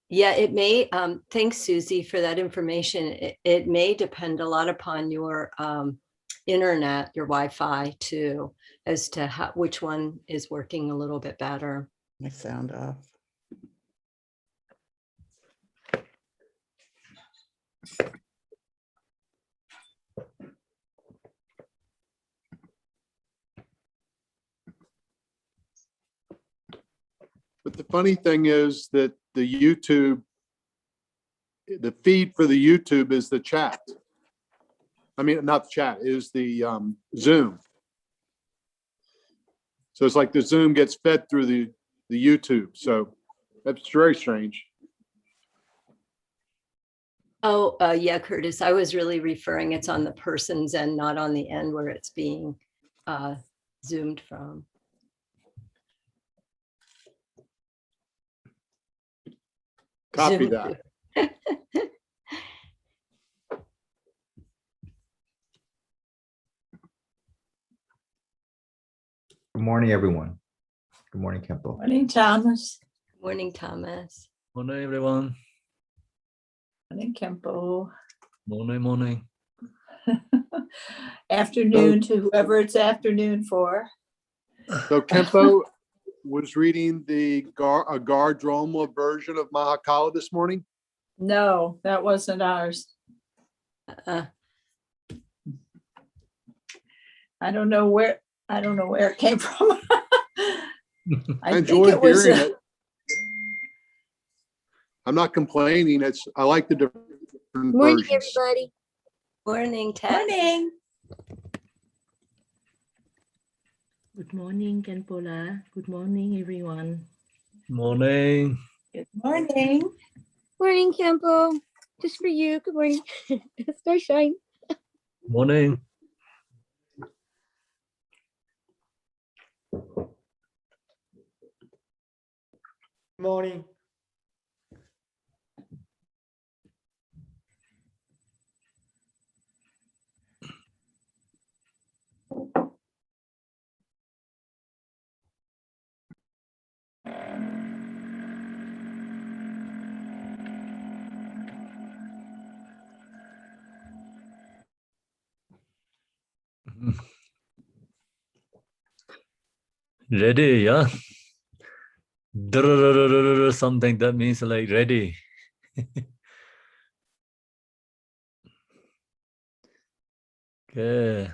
Yeah, it may. Thanks, Susie, for that information. It may depend a lot upon your internet, your Wi-Fi too, as to which one is working a little bit better. My sound off. But the funny thing is that the feed for the YouTube is the chat. I mean, not the chat, is the Zoom. So it's like the Zoom gets fed through the YouTube. So that's very strange. Oh, yeah, Curtis, I was really referring, it's on the person's end, not on the end where it's being zoomed from. Copy Zoomed that. to. Good morning, everyone. Good morning, Kempo. Morning, Thomas. Morning, Thomas. Morning, everyone. Morning, Kempo. Morning. Afternoon to whoever it's afternoon for. So Kempo was reading the Gardroma version of Mahakala this morning. No, that wasn't ours. Uh, I don't know where it came from. I enjoyed hearing it. I'm not complaining. I like the different Morning, versions. everybody. Morning, Ted. Morning. Good morning, Kenpola. Good morning, everyone. Morning. Good morning. Morning, Campo. Just for you. Good morning. Starshine. Morning. Morning. Ready, yeah? Something that means like ready. Okay.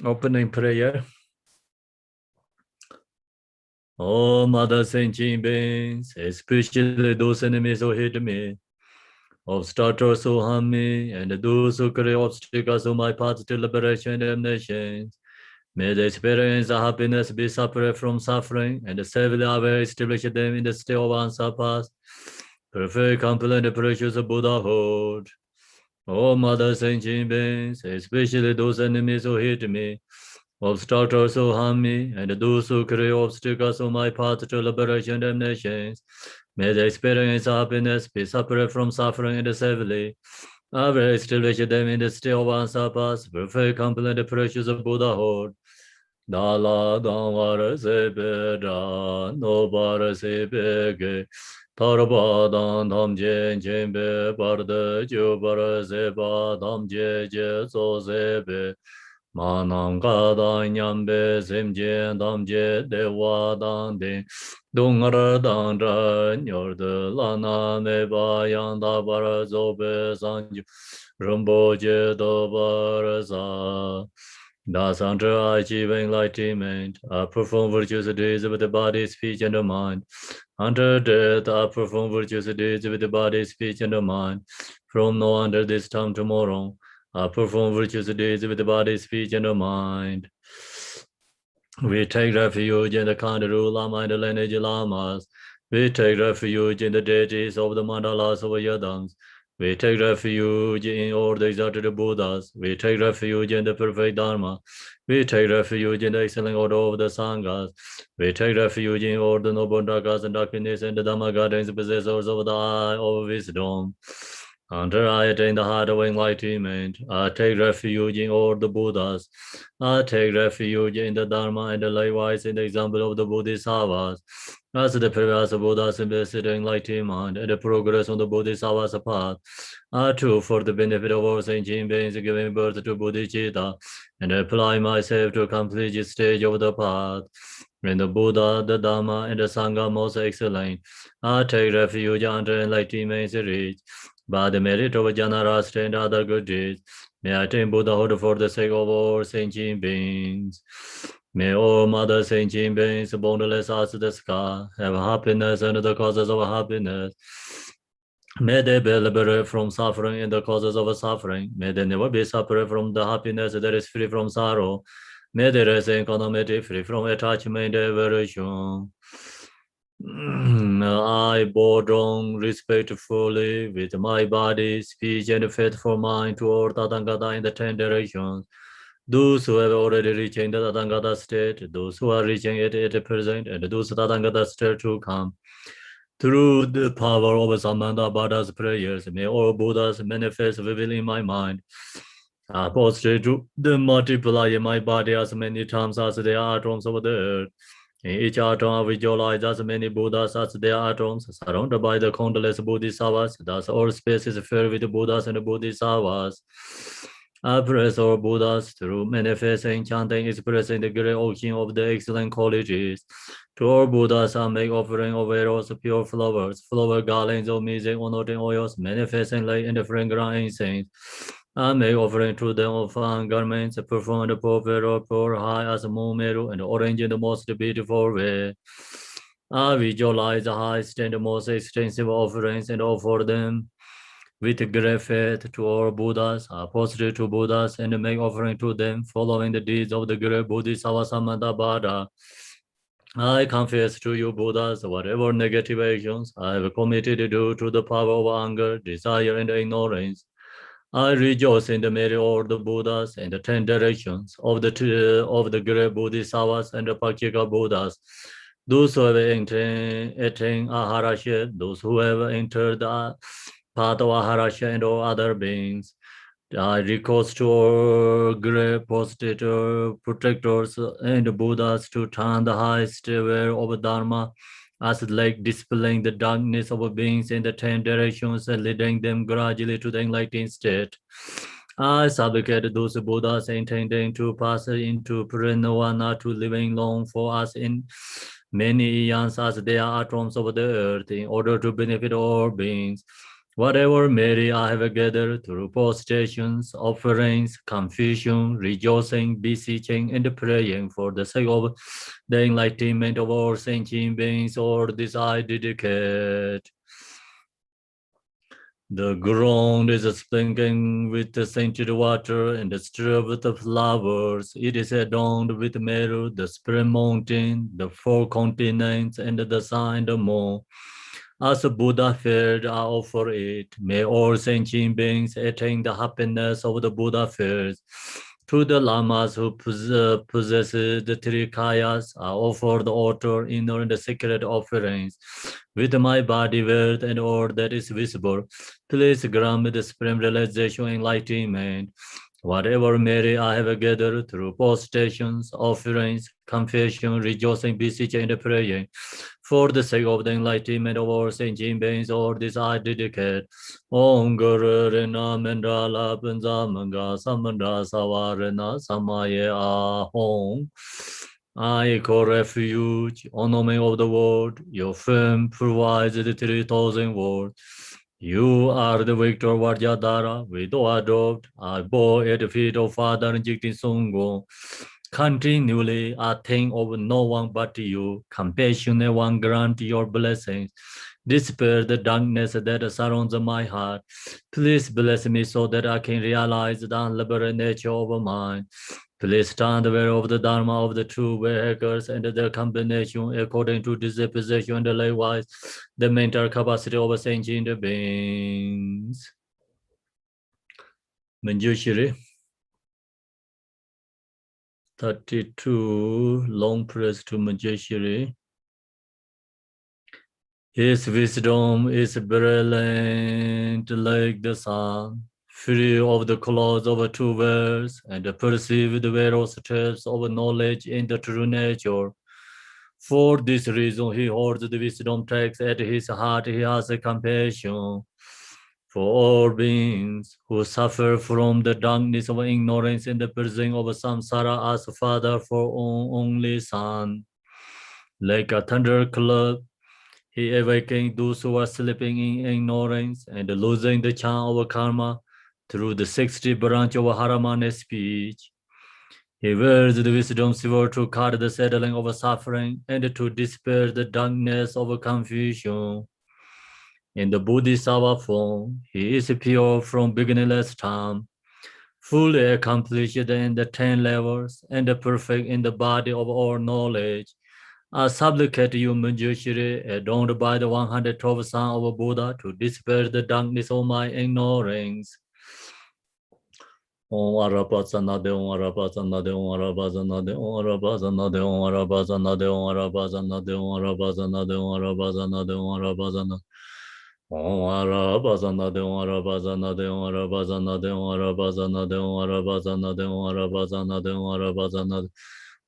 Opening prayer. Oh, Mother Saint Jean beings, especially those enemies who hate me, obstructors who harm me, and those who create obstacles on my path to liberation and nations. May they experience the happiness, be separate from suffering, and safely ever establish them in the state of unsurpassed, perfect, complete, and precious Buddhahood. O Mother Saint Jean beings, especially those enemies who hate me, obstructors who harm me, and those who create obstacles on my path to liberation and nations, may they experience happiness, be separate from suffering, and safely ever establish them in the state of unsurpassed, perfect, complete, and precious Buddhahood. Dala Dhamvara Sebeda, Nobara Sebege, Tarbadan Dhamje Jembe, Barda Jubara Zeba, Dhamje Jeso Zebe, Mananga Nyambe, Zemje, Dhamje, Dewa Dande, Dungara Dandra, Nyorda Lana Meba, Yanda Bara Zobe, Sanju, Rumboje Dobara Za. Thus, until I achieve enlightenment, I perform virtuous deeds with the body, speech, and the mind. Until death, I perform virtuous deeds with the body, speech, and the mind. From now until this time tomorrow, I perform virtuous deeds with the body, speech, and the mind. We take refuge in the Kandaru Lama and the lineage Lamas. We take refuge in the deities of the mandalas of Yadams. We take refuge in all the exalted Buddhas. We take refuge in the perfect Dharma. We take refuge in the excellent order of the Sanghas. We take refuge in all the noble Dhakas and darkness and the Dhamma gardens, possessors of the eye of wisdom. Until I attain the heart of enlightenment, I take refuge in all the Buddhas. I take refuge in the Dharma and likewise in the example of the Bodhisattvas. As the previous Buddhas invested in enlightenment and the progress on the Bodhisattva's path, I too, for the benefit of all sentient beings, giving birth to bodhicitta and apply myself to complete each stage of the path. When the Buddha, the Dharma, and the Sangha most excellent, I take refuge under enlightenment is reached. By the merit of Janarastra and other good deeds, may I attain Buddhahood for the sake of all sentient beings. May all mother sentient beings, boundless as the sky, have happiness and the causes of happiness. May they be liberated from suffering and the causes of suffering. May they never be separated from the happiness that is free from sorrow. May they rest in equanimity, free from attachment and aversion. I bow down respectfully with my body, speech, and faithful mind toward Tathagata in the 10 directions. Those who have already reached the Tathagata state, those who are reaching it at the present, and those Tathagata state to come. Through the power of Samanta Buddha's prayers, may all Buddhas manifest vividly in my mind. I prostrate to the multiply in my body as many times as there are atoms of the earth. In each atom I visualize as many Buddhas as there are atoms, surrounded by the countless Bodhisattvas. Thus all space is filled with Buddhas and Bodhisattvas. I praise all Buddhas through manifesting, chanting, expressing the great ocean of the excellent qualities. To all Buddhas, I make offering of arrows, pure flowers, flower garlands of music, honoring oils, manifesting light and fragrant incense. I make offering to them of fine garments, performed or pour high as a moon meadow, and orange in the most beautiful way. I visualize the highest and the most extensive offerings and offer them with great faith to all Buddhas. I prostrate to Buddhas and make offering to them, following the deeds of the great Bodhisattva Samantabhadra. I confess to you, Buddhas, whatever negative actions I have committed due to the power of anger, desire, and ignorance. I rejoice in the merit of the Buddhas and the 10 directions of the great Bodhisattvas and the Pakika Buddhas. Those who have attained Aharasya, those who have entered the path of Aharasya and all other beings. I recourse to all great protectors and Buddhas to turn the highest way of Dharma as like dispelling the darkness of beings in the 10 directions and leading them gradually to the enlightened state. I supplicate those Buddhas intending to pass into Parinirvana to living long for us in many eons as they are atoms of the earth in order to benefit all beings. Whatever merit I have gathered through postrations, offerings, confusion, rejoicing, beseeching, and praying for the sake of the enlightenment of all sentient beings, all this I dedicate. The ground is sprinkling with the scented water and strewed with the flowers. It is adorned with Meru, the spring mountain, the 4 continents, and the sun and the moon. As a Buddha fared, I offer it. May all sentient beings attain the happiness of the Buddha fares. To the lamas who possess the 3 kayas, I offer the altar, inner and the sacred offerings. With my body, wealth, and all that is visible, please grant me the supreme realization and enlightenment. Whatever merit I have gathered through postrations, offerings, confession, rejoicing, beseeching, and praying, for the sake of the enlightenment of all sentient beings, all this I dedicate. Om Guru Rena Mendala Panzamanga Samandra Savarena Samaye Ahom. I call refuge on the name of the world. Your firm provides the 3,000 words. You are the victor Vajradhara, widow adopt. I bow at the feet of Father Jigten Sumgon. Continually I think of no one but you. Compassionate one, grant your blessings. Dispel the darkness that surrounds my heart. Please bless me so that I can realize the unliberated nature of mine. Please stand aware of the Dharma of the true vehicles and their combination according to disposition and likewise the mental capacity of sentient beings. Manjushri 32, long prayers to Manjushri. His wisdom is brilliant like the sun, free of the clouds of two worlds, and perceive the various steps of knowledge in the true nature. For this reason, he holds the wisdom text at his heart. He has a compassion for all beings who suffer from the darkness of ignorance and the prison of samsara as father for only son. Like a thunderclap, he awakens those who are sleeping in ignorance and losing the charm of karma through the 60 branch of Haramana speech. He wears the wisdom sword to cut the settling of suffering and to dispel the darkness of confusion. In the Bodhisattva form, he is pure from beginningless time, fully accomplished in the 10 levels, and perfect in the body of all knowledge. I supplicate you, Manjushri, adorned by the 112 son of Buddha, to dispel the darkness of my ignorance. Om Arapasanade, Om Arapasanade, Om Arapasanade, Om Arapasanade, Om Arapasanade, Om Arapasanade, Om Arapasanade, Om Arapasanade, Om Arapasanade. Om Arapasanade, Om Arapasanade, Om Arapasanade, Om Arapasanade, Om Arapasanade, Om Arapasanade, Om Arapasanade.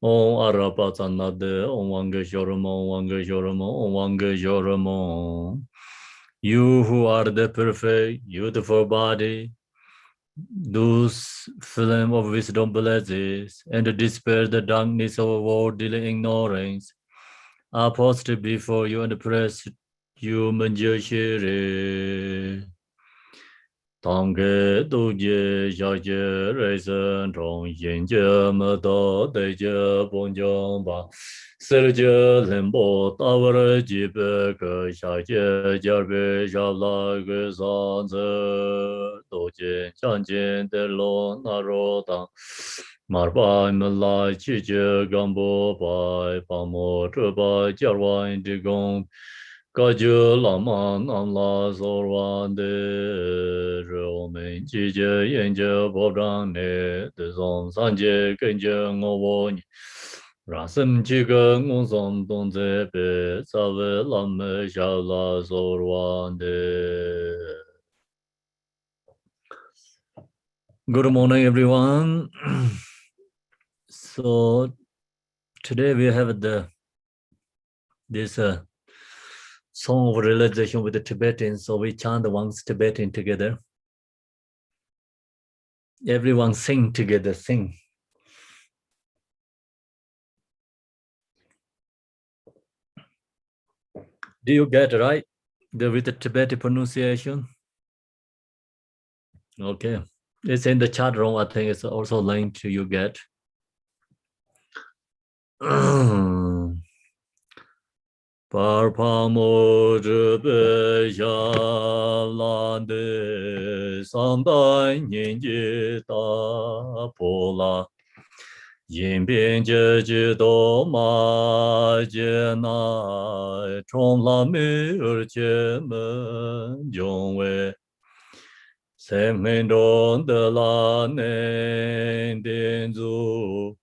Om Arapasanade, Om Wangeshoramo, Om Wangeshoramo, Om Wangeshoramo. You who are the perfect, beautiful body, those flame of wisdom blesses and dispel the darkness of worldly ignorance, are posted before you and press you, Manjushri. Tangge Duje Shaje Reisen Tong Yin Je Mado De Je Bong Jong Ba Serje Lembo Tawar Jibe Ke Shaje Jarbe Shabla Ge San Ze Doje Chanjin De Lo Naro Tang Marba Mla Chi Je Gambo Bai Pamo Treba Jarwa Digong Kaju lama namla zorwan de romen jije yenje bobrang ne de zong sanje genje ngowo ni rasem jiga ngong dong ze be zawe lame shala zorwan de. Good morning, everyone. So today we have this song of realization with the Tibetans, so we chant the ones Tibetan together. Everyone sing together, sing. Do you get it right? With the Tibetan pronunciation? Okay. It's in the chat room. I think it's also linked to you get. Parpamo zhebe lande samdai ninji da pola yin bian jie ji do ma jie na chong la mi er jie men jong wei sen men dong de la ne dian zu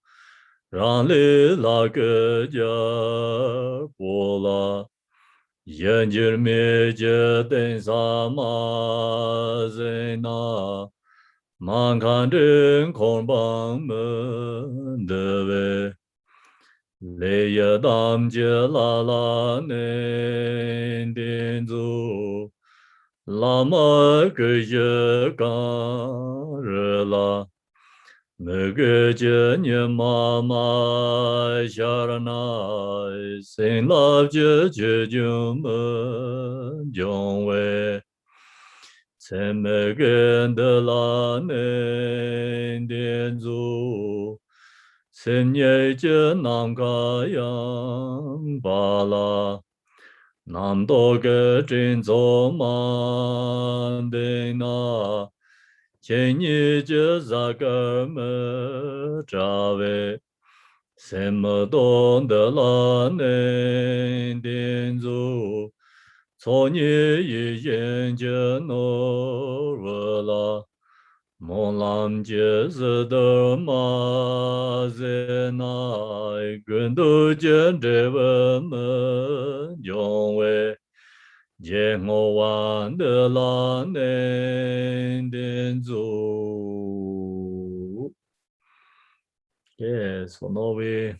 Rang li la ge jia bo la yan jir mi jie den sa ma zen na man kan den kong bang men de wei le ye dam jie la la ne dian zu la ma ge jie gan re la Mege je nye ma ma sharana sin love je jum jong wei sen mege de la ne dian zu sen ye je nam ka yang ba la nam do ge jin zo ma de na Chen yi je za ge me zha wei sen me dong de la ne dian zu con yi yi yan je no re la mon lam jie zi de ma zi na gun du jian zhe wen men jong wei Je Ngo Wan De Lan Den Den Zu. Yeah, so now we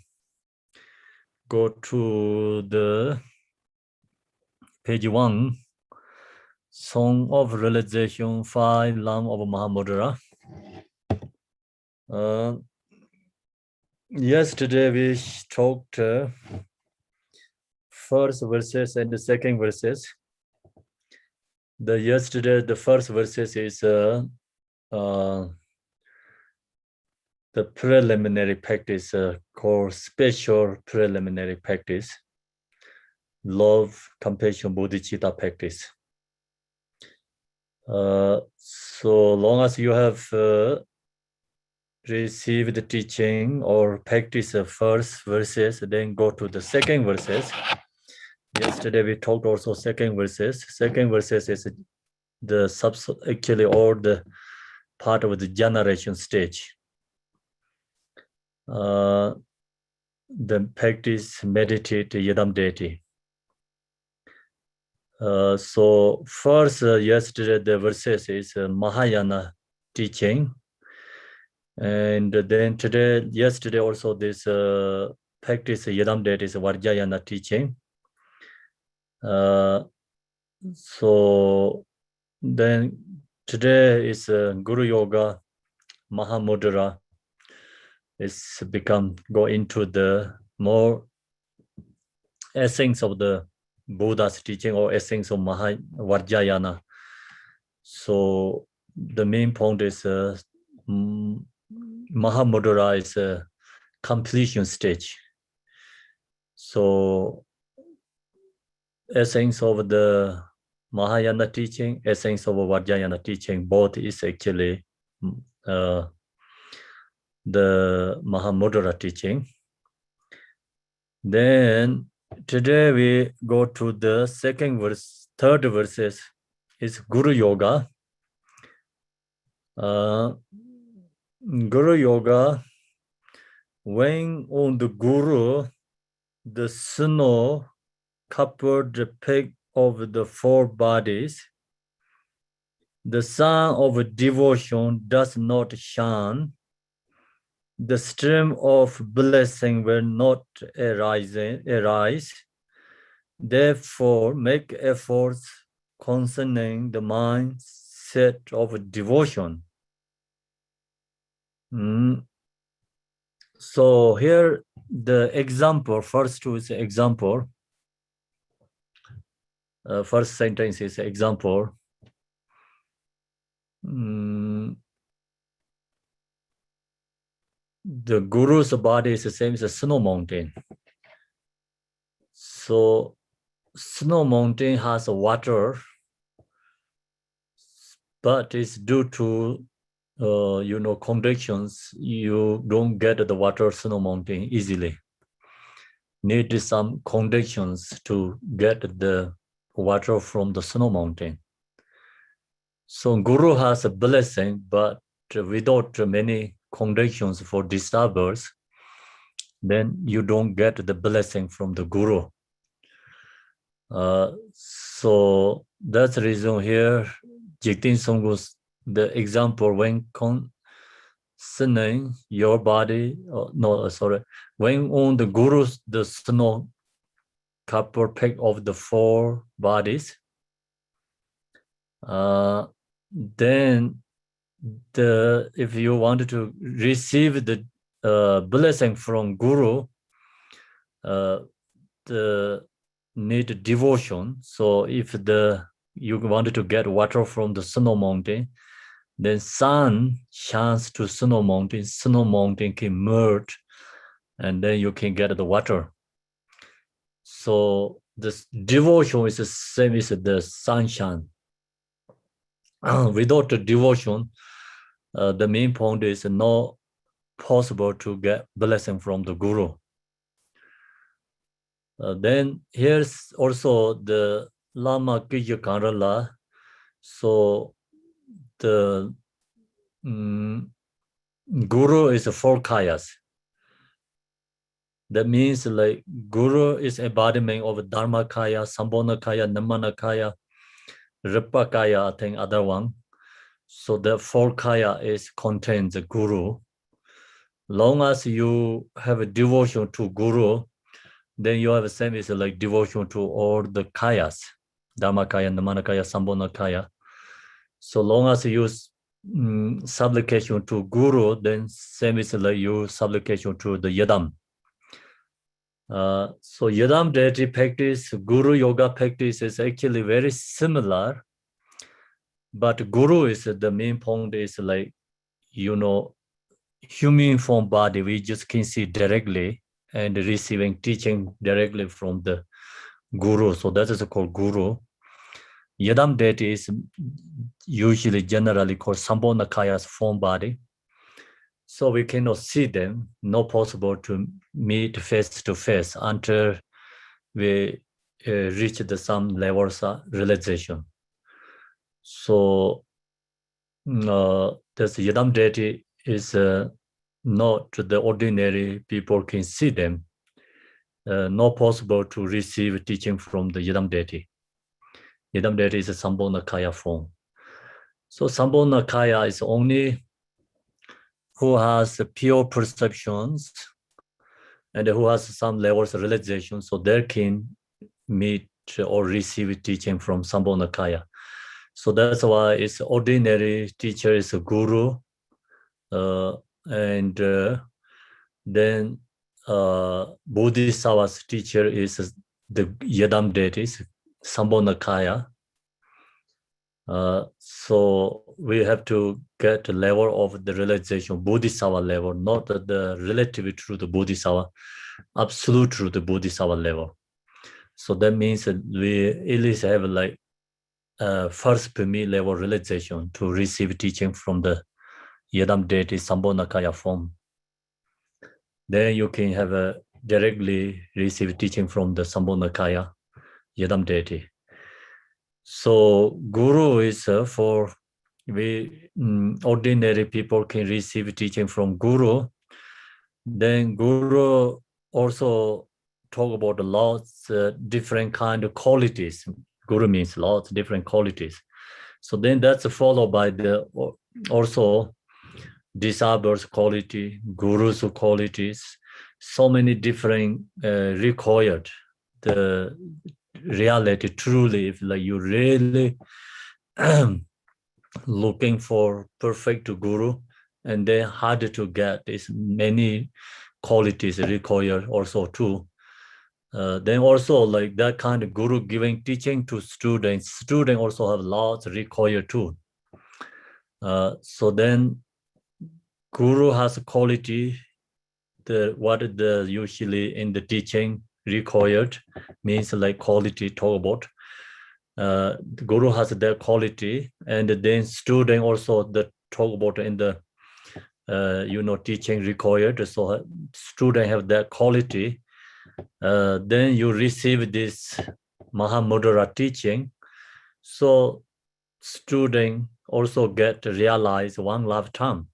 go to the page 1, Song of Realization 5, Lam of Mahamudra. Yesterday we talked first verses and the second verses. The first verses is the preliminary practice called special preliminary practice, love, compassion, bodhicitta practice. So long as you have received the teaching or practice the first verses, then go to the second verses. Yesterday we talked also second verses. Second verses is the actually all the part of the generation stage. The practice, meditate, yadam deity. So first, yesterday the verses is Mahayana teaching, and then yesterday also this practice yadam deity is Vajrayana teaching. So then today is Guru Yoga, Mahamudra. It's go into the more essence of the Buddha's teaching or essence of Vajrayana. So the main point is Mahamudra is a completion stage. So essence of the Mahayana teaching, essence of Vajrayana teaching, both is actually the Mahamudra teaching. Then today we go to the third verses is Guru Yoga. Guru Yoga, when on the Guru, the snow covered the peak of the four bodies, the sun of devotion does not shine, the stream of blessing will not arise. Therefore, make efforts concerning the mindset of devotion. So here the example, first two is example. First sentence is example. The Guru's body is the same as a snow mountain. So snow mountain has water, but it's due to conditions, you don't get the water snow mountain easily. Need some conditions to get the water from the snow mountain. So Guru has a blessing, but without many conditions for disturbers, then you don't get the blessing from the Guru. So that's the reason here, Jigten Song's the example when concerning your body, when on the Guru's the snow couple peak of the four bodies, then if you wanted to receive the blessing from Guru, the need devotion. So if you wanted to get water from the snow mountain, then sun shines to snow mountain can merge, and then you can get the water. So this devotion is the same as the sunshine. Without the devotion, the main point is not possible to get blessing from the Guru. Then here's also the Lama Kija Karala. So the Guru is a four kayas. That means like Guru is embodiment of Dharmakaya, Sambhogakaya, Namanakaya, Ripakaya, I think other one. So the 4 kaya is contains the Guru. Long as you have a devotion to Guru, then you have the same is like devotion to all the kayas, Dharmakaya, Namanakaya, Sambhogakaya. So long as you use supplication to Guru, then same is like you supplication to the Yadam. So Yadam deity practice, Guru yoga practice is actually very similar, but Guru is the main point is like, human form body, we just can see directly and receiving teaching directly from the Guru. So that is called Guru. Yadam deity is usually generally called Sambhogakaya's form body. So we cannot see them, not possible to meet face to face until we reach some levels of realization. So this Yadam deity is not the ordinary people can see them, not possible to receive teaching from the Yadam deity. Yadam deity is a Sambhogakaya form. So Sambhogakaya is only who has pure perceptions and who has some levels of realization, so they can meet or receive teaching from Sambhogakaya. So that's why it's ordinary teacher is a guru, and then Bodhisattva's teacher is the Yadam deities, Sambhogakaya. So we have to get the level of the realization, Bodhisattva level, not the relative truth of Bodhisattva, absolute truth of Bodhisattva level. So that means that we at least have like first permit level realization to receive teaching from the Yadam deity Sambhogakaya form. Then you can have a directly receive teaching from the Sambhogakaya Yadam deity. So Guru is for we ordinary people can receive teaching from Guru. Then Guru also talk about lots different kind of qualities. Guru means lots different qualities. So then that's followed by the also disciples quality, Guru's qualities, so many different required. The reality truly, if like you really looking for perfect Guru, and then hard to get is many qualities required also too. Then also like that kind of Guru giving teaching to students, students also have lots required too. So then Guru has a quality, what the usually in the teaching required means like quality talk about. The Guru has that quality, and then student also the talk about in the teaching required. So student have that quality. Then you receive this Mahamudra teaching. So student also get to realize one lifetime.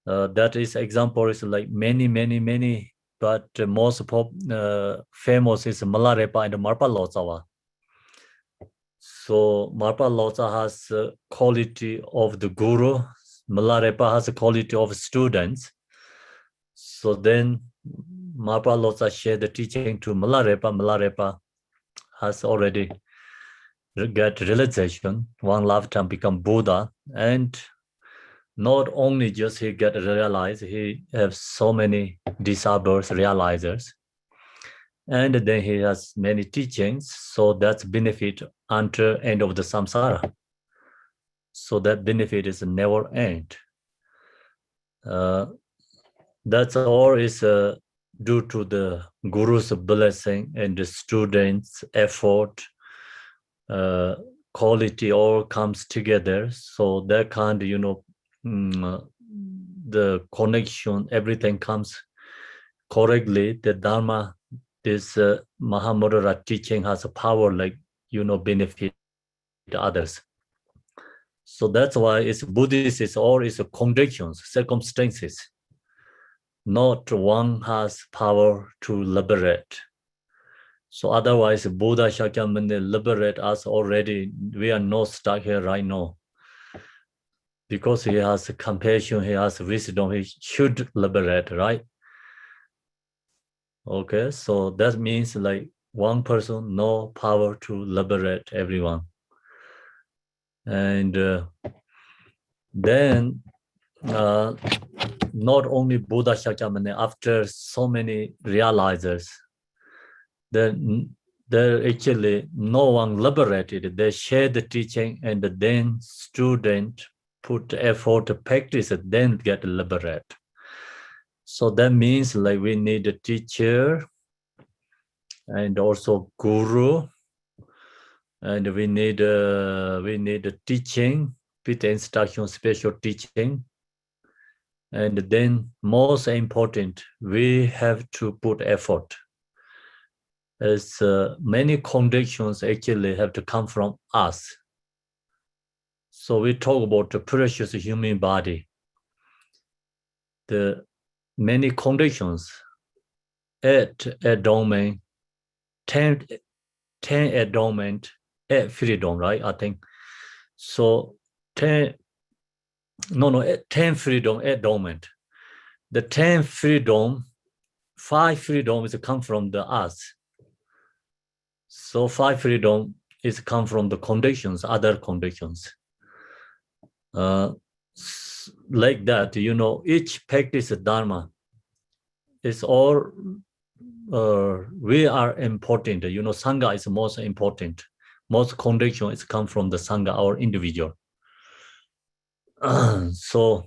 That is example is like many, but most famous is Malarepa and Marpa Lotsawa. So Marpa Lotsa has quality of the Guru. Malarepa has a quality of students. So then Marpa Lotsa shared the teaching to Malarepa. Malarepa has already get realization, one lifetime become Buddha, and not only just he get realized, he has so many disciples, realizers, and then he has many teachings. So that's benefit until end of the samsara. So that benefit is never end. That's all is due to the Guru's blessing and the students' effort. Quality all comes together. So that kind of, the connection, everything comes correctly. The Dharma, this Mahamudra teaching has a power like, benefit others. So that's why it's Buddhist is all is conditions, circumstances. not one has power to liberate. So otherwise, Buddha Shakyamuni liberate us already. We are not stuck here right now. Because he has compassion, he has wisdom, he should liberate, right? Okay, so that means like one person, no power to liberate everyone. And then not only Buddha Shakyamuni, after so many realizers, then there actually no one liberated. They share the teaching, and then student put effort to practice it, then get liberated. So that means like we need a teacher and also guru, and we need a teaching with instruction, special teaching. And then most important, we have to put effort. As many conditions actually have to come from us. So we talk about the precious human body. The many conditions, 8 endowment, 10 endowment, 8 freedom, right? I think. So 10 freedom, endowment. The 10 freedom, 5 freedom is come from the us. So 5 freedom is come from the conditions, other conditions. Like that, you know, each practice Dharma is all, we are important. You know, Sangha is most important. Most condition is come from the Sangha, our individual. So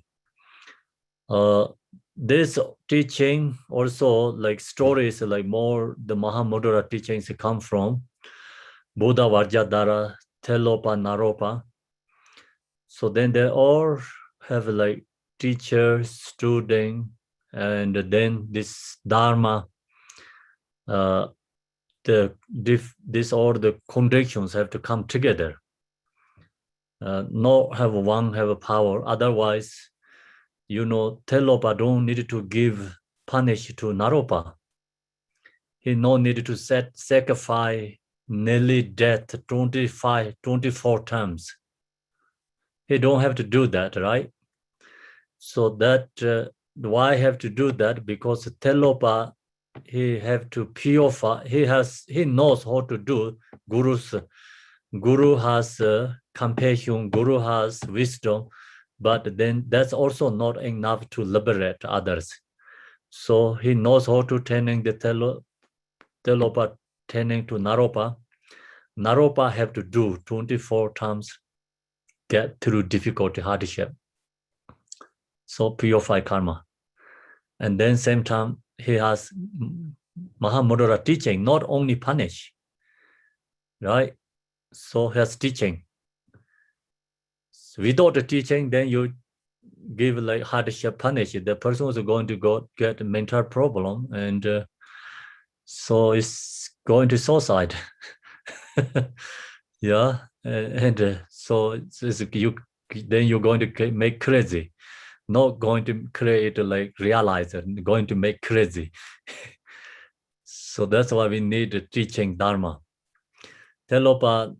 this teaching also like stories like more the Mahamudra teachings come from Buddha Vajradhara, Telopa, Naropa. So then they all have like teacher, student, and then this Dharma, this all the conditions have to come together. Not have one have a power. Otherwise, you know, Telopa don't need to give punish to Naropa. He no need to sacrifice nearly death 24 times. He don't have to do that, right? So that why have to do that? Because Telopa, he have to purify. He knows how to do. Guru has compassion. Guru has wisdom, but then that's also not enough to liberate others. So he knows how to turning the Telopa turning to Naropa. Naropa have to do 24 times, get through difficulty, hardship. So purify karma. And then same time, he has Mahamudra teaching, not only punish, right? So he has teaching. Without the teaching, then you give like hardship punish. The person is going to go get a mental problem, and so it's going to suicide. Yeah, and so then you're going to make crazy. Not going to create like realize it, going to make crazy. So that's why we need a teaching Dharma. Telopa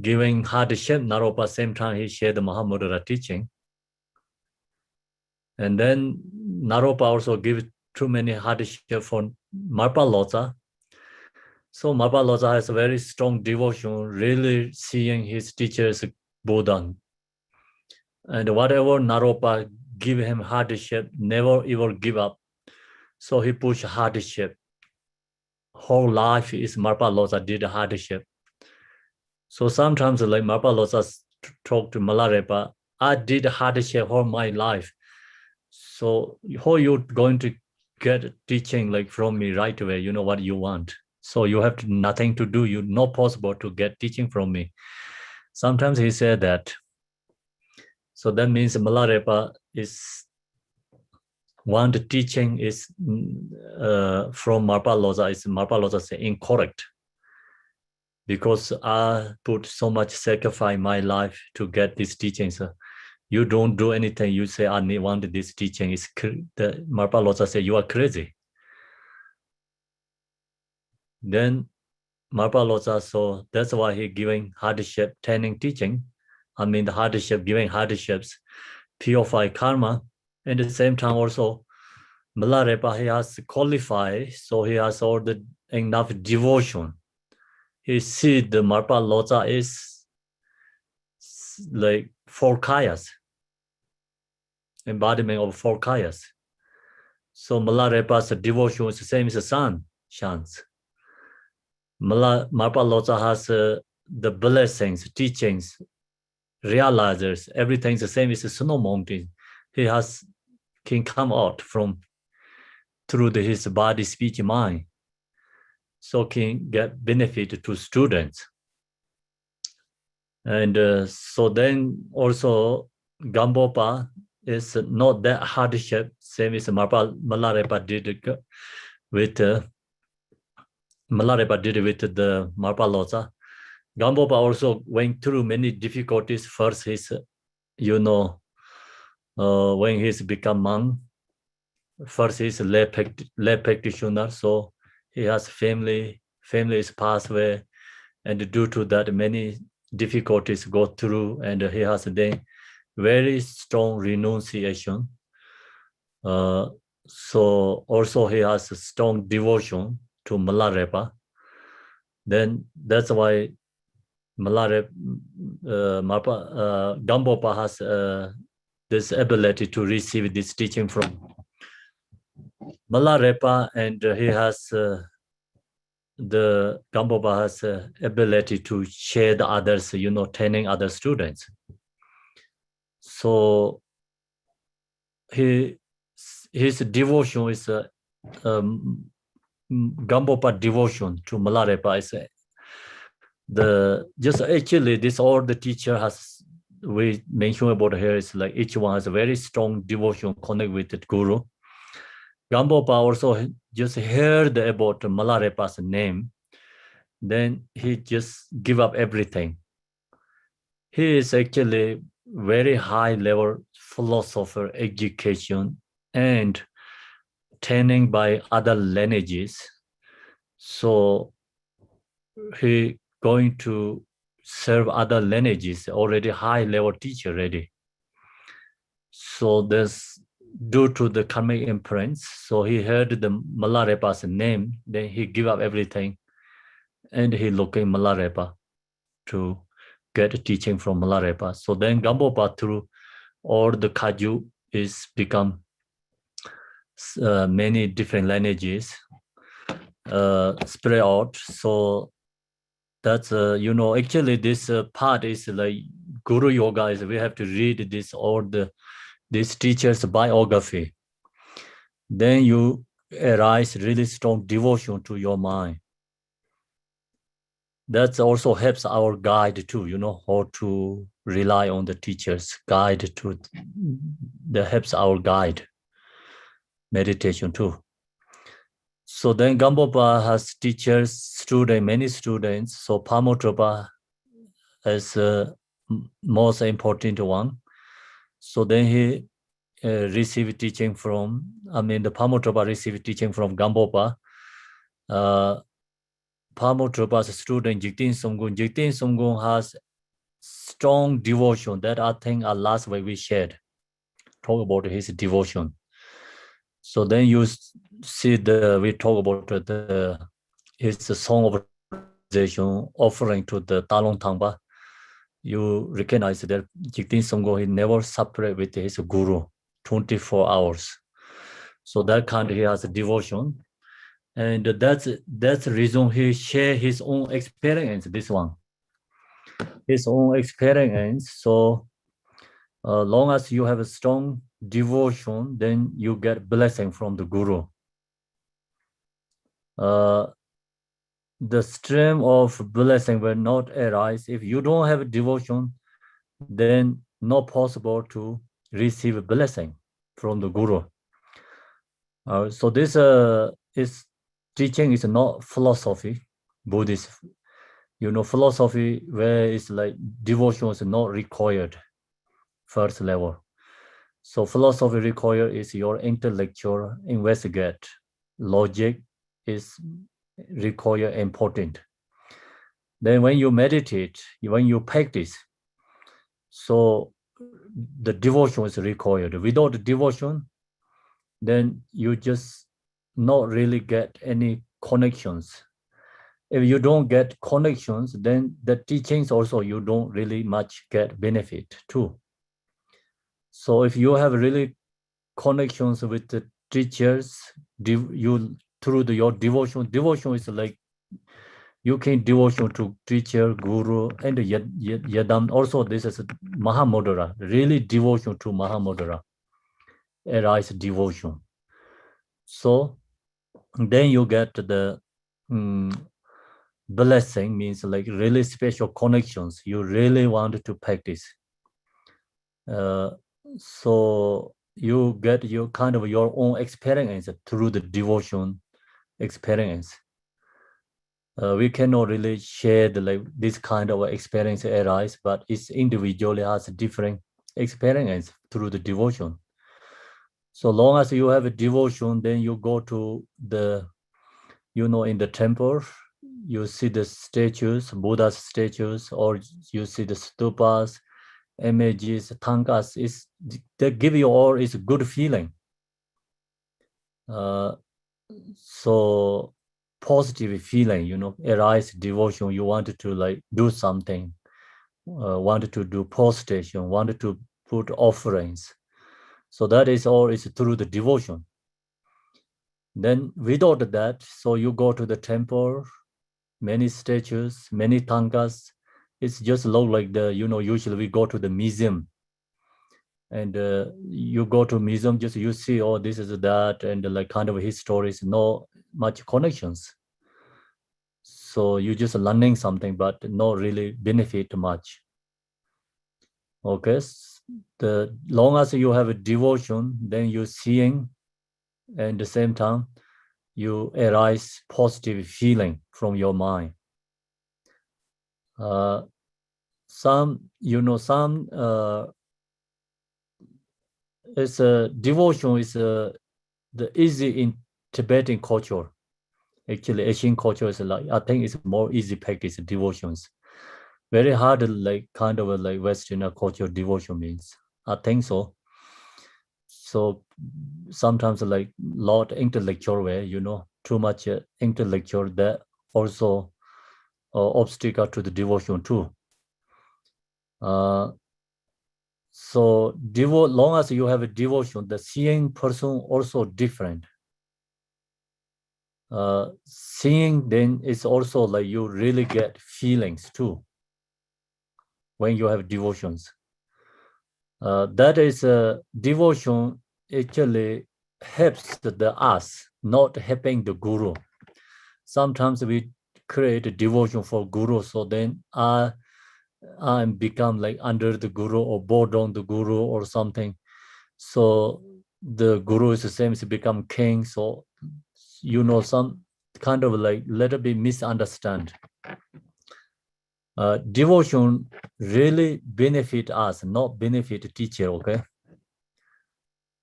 giving hardship, Naropa same time he shared the Mahamudra teaching. And then Naropa also give too many hardship for Marpalosa. So Marpalosa has a very strong devotion, really seeing his teachers Buddha. And whatever Naropa give him hardship, never ever give up. So he pushed hardship. Whole life is Marpalosa did hardship. So sometimes like Marpalosa talk to Malarepa, I did hardship all my life. So how you going to get teaching like from me right away? You know what you want. So you have nothing to do. You not possible to get teaching from me. Sometimes he said that. So that means Malarepa is one the teaching is from Marpalosa is Marpalosa say incorrect. Because I put so much sacrifice in my life to get these teachings. You don't do anything. You say, I want this teaching. The Marpa Lotsa say, you are crazy. Then Marpa Lotsa, so that's why he giving hardship, training, teaching. I mean, the hardship, giving hardships, purify karma. And at the same time also, Malarepa, he has qualified, so he has all the enough devotion. He see the Marpa Lotsa is like 4 kayas, embodiment of 4 kayas. So Malarepa's devotion is the same as the sun shines. Marpa Lotsa has the blessings, teachings, realizers, everything's the same as the snow mountain. He can come out from through his body, speech, mind. So can get benefit to students. And so then also Gambopa is not that hardship, same as Malarepa did with the Marpa Lotsa. Gambopa also went through many difficulties. First, when he's become monk, first he's lay practitioner, so he has family is passed away, and due to that many difficulties go through, and he has then very strong renunciation. So also he has a strong devotion to Malarepa. Then that's why Gambopa has this ability to receive this teaching from Malarepa, and he has the Gambopa has ability to share the others, training other students. So his devotion is Gambopa devotion to Malarepa is actually this all the teacher has we mentioned about here is like each one has a very strong devotion connect with the guru. Gambopa also just heard about Malarepa's name, then he just give up everything. He is actually very high level philosopher, education, and training by other lineages. So he going to serve other lineages, already high level teacher already. So there's due to the karmic imprints, so he heard the Malarepa's name, then he give up everything, and he looking Malarepa to get teaching from Malarepa. So then Gambopa through all the Kaju is become many different lineages spread out. So that's actually this part is like Guru Yoga is we have to read this all this teacher's biography. Then you arise really strong devotion to your mind. That also helps our guide too, how to rely on the teacher's guide to that helps our guide meditation too. So then Gambopa has teachers, many students. So Pamotrapa is most important one. So then he received teaching from, the Pamotrapa received teaching from Gambopa. Pamotrapa's student Jigten Sumgon. Jigten Sumgon has strong devotion. That I think last week we shared. Talk about his devotion. So then you see we talk about his song of realization offering to the Talong Tangpa. You recognize that Jigten Sumgon, he never separate with his guru 24 hours. So that kind he has a devotion. And that's the reason he share his own experience, this one. His own experience. So long as you have a strong devotion, then you get blessing from the guru. The stream of blessing will not arise. If you don't have a devotion, then not possible to receive a blessing from the guru. So this is teaching is not philosophy, Buddhist. Philosophy where it's like devotion is not required. first level. So philosophy requires your intellectual investigate. Logic is require important. Then when you meditate, when you practice, so the devotion is required. Without devotion, then you just not really get any connections. If you don't get connections, then the teachings also you don't really much get benefit too. So if you have really connections with the teachers, you through your devotion is like you can devotion to teacher, guru, and yadam. Also, this is Mahamudra, really devotion to Mahamudra, arise devotion. So then you get the blessing, means like really special connections you really want to practice. So you get your kind of your own experience through the devotion experience. We cannot really share like this kind of experience arise, but it's individually has a different experience through the devotion. So long as you have a devotion, then you go to the, in the temple, you see the statues, Buddha's statues, or you see the stupas, images, tankas. They give you all is a good feeling. So positive feeling, arise devotion. You wanted to like do something, wanted to do prostration, wanted to put offerings. So that is all is through the devotion. Then without that, so you go to the temple, many statues, many tankas. It's just look like the, usually we go to the museum. And you go to museum, just you see, oh, this is that, and like kind of histories, no much connections. So you just learning something, but not really benefit much. Okay, the long as you have a devotion, then you seeing, and at the same time, you arise positive feeling from your mind. It's a devotion is the easy in Tibetan culture. Actually, Asian culture is like, I think it's more easy practice devotions. Very hard, like kind of like Western culture devotion means. I think so. So sometimes like lot intellectual way, too much intellectual, that also obstacle to the devotion too. So long as you have a devotion, the seeing person also different. Seeing then is also like you really get feelings too when you have devotions. That is a devotion actually helps the us, not helping the guru. Sometimes we create a devotion for guru, so then I become like under the guru or bored on the guru or something. So the guru is the same as become king. So some kind of like let it be misunderstand. Devotion really benefit us, not benefit teacher. Okay,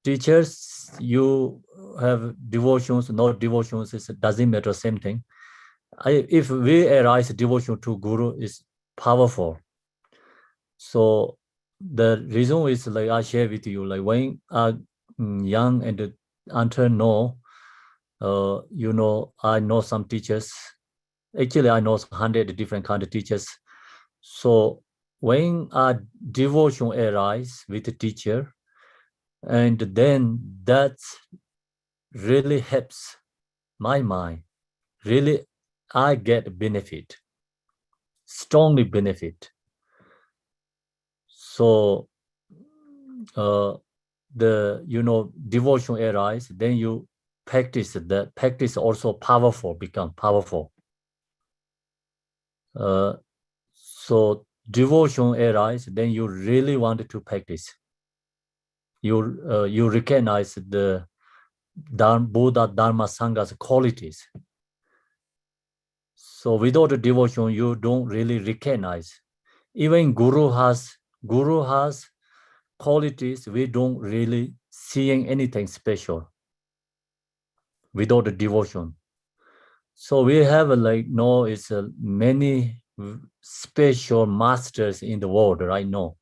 teachers, you have devotions, not devotions, it doesn't matter, same thing. If we arise devotion to guru is powerful. So the reason is like I share with you, like when young and until know, I know some teachers. Actually, I know 100 different kind of teachers. So when a devotion arise with the teacher, and then that really helps my mind. Really, I get benefit, strongly benefit. So the devotion arise, then you practice that. Practice also powerful, become powerful. So devotion arise, then you really want to practice. You recognize the Buddha, Dharma, Sangha's qualities. So without the devotion, you don't really recognize. Even guru has qualities, we don't really seeing anything special without the devotion. So we have it's many special masters in the world right now.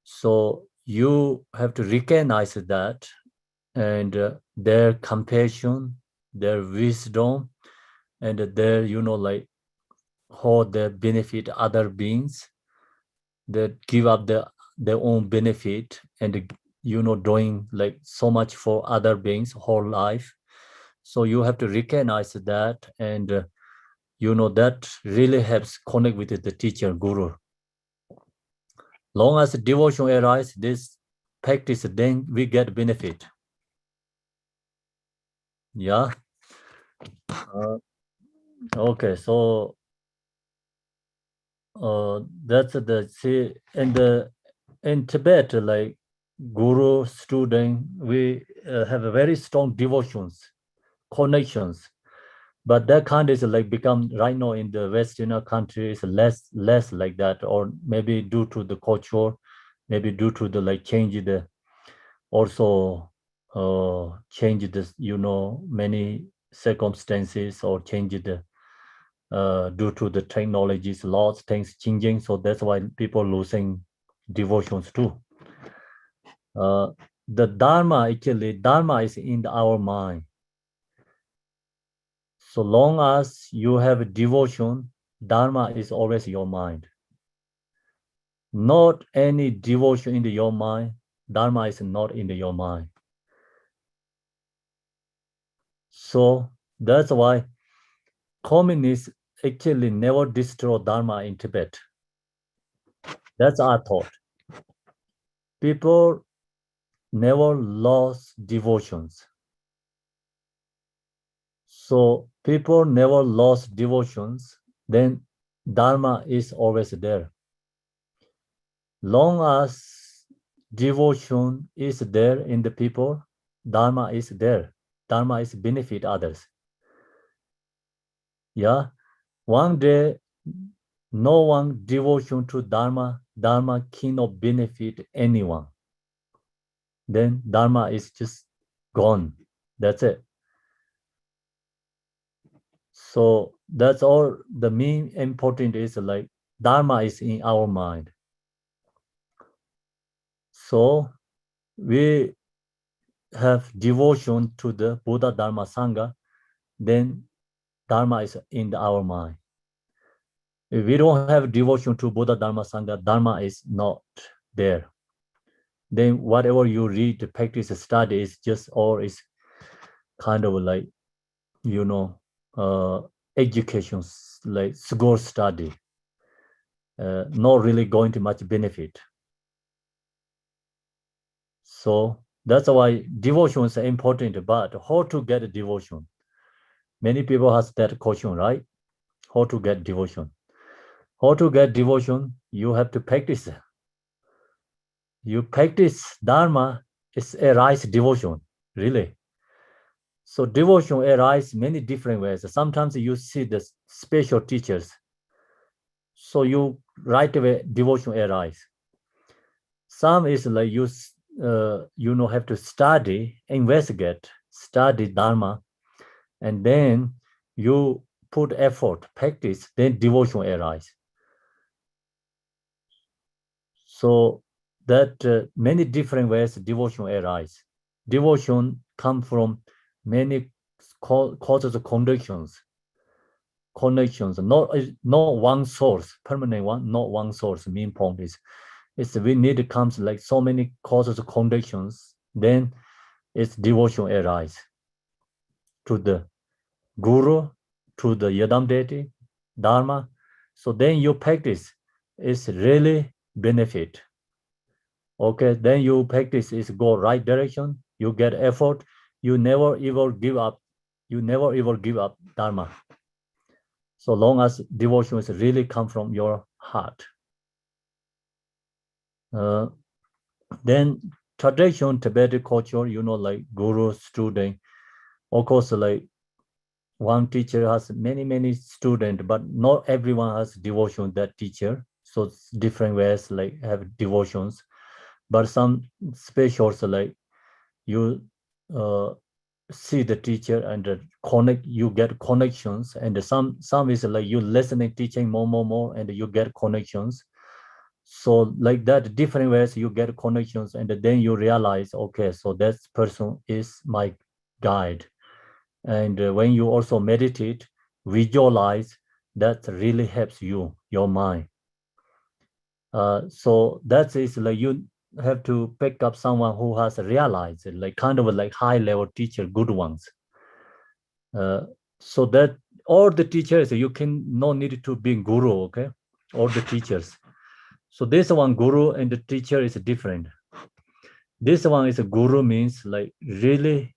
So you have to recognize that and their compassion, their wisdom, and their, how they benefit other beings, that give up their own benefit and, doing like so much for other beings whole life. So you have to recognize that, and that really helps connect with the teacher, guru. Long as devotion arises, this practice, then we get benefit. Yeah. Okay, so that's the see in Tibet, like guru student, we have a very strong devotions, connections, but that kind is like become right now in the Western countries less like that, or maybe due to the culture, maybe due to the like change the also change this, many circumstances, or change the due to the technologies, lots things changing. So that's why people losing devotions too. The Dharma, actually, Dharma is in our mind. So long as you have devotion, Dharma is always your mind. Not any devotion in your mind, Dharma is not in your mind. So that's why communists actually never destroy Dharma in Tibet. That's our thought. People never lost devotions. So people never lost devotions, then Dharma is always there. Long as devotion is there in the people, Dharma is there. Dharma is benefit others. Yeah. One day, no one devotion to Dharma, Dharma cannot benefit anyone. Then Dharma is just gone. That's it. So that's all. The main important is like Dharma is in our mind. So we have devotion to the Buddha Dharma Sangha, then Dharma is in our mind. If we don't have devotion to Buddha Dharma Sangha, Dharma is not there. Then whatever you read, practice, study is just, or is kind of like, education, like school study, not really going to much benefit. So that's why devotion is important, but how to get devotion? Many people has that question, right? How to get devotion? How to get devotion? You have to practice. You practice Dharma, it's a right devotion, really. So devotion arises many different ways. Sometimes you see the special teachers. So you right away devotion arise. Some is like you have to study, investigate, study Dharma, and then you put effort, practice, then devotion arise. So that many different ways devotion arise. Devotion come from many causes of connections, not one source, permanent one, not one source. Main point is we need comes like so many causes of connections, then it's devotion arise to the guru, to the yadam deity, dharma. So then your practice is really benefit. Okay, then you practice is go right direction, you get effort, you never ever give up, dharma. So long as devotion is really come from your heart. Then tradition, Tibetan culture, like guru, student, of course, like one teacher has many students, but not everyone has devotion that teacher. So it's different ways like have devotions. But some specials like you see the teacher and connect, you get connections, and some is like you listening, teaching more, and you get connections. So like that, different ways you get connections, and then you realize, okay, so that person is my guide. And when you also meditate, visualize, that really helps you, your mind. So that is like you have to pick up someone who has realized it, like kind of like high level teacher, good ones. So that all the teachers, you can no need to be guru, okay? All the teachers. So this one guru and the teacher is different. This one is a guru means like really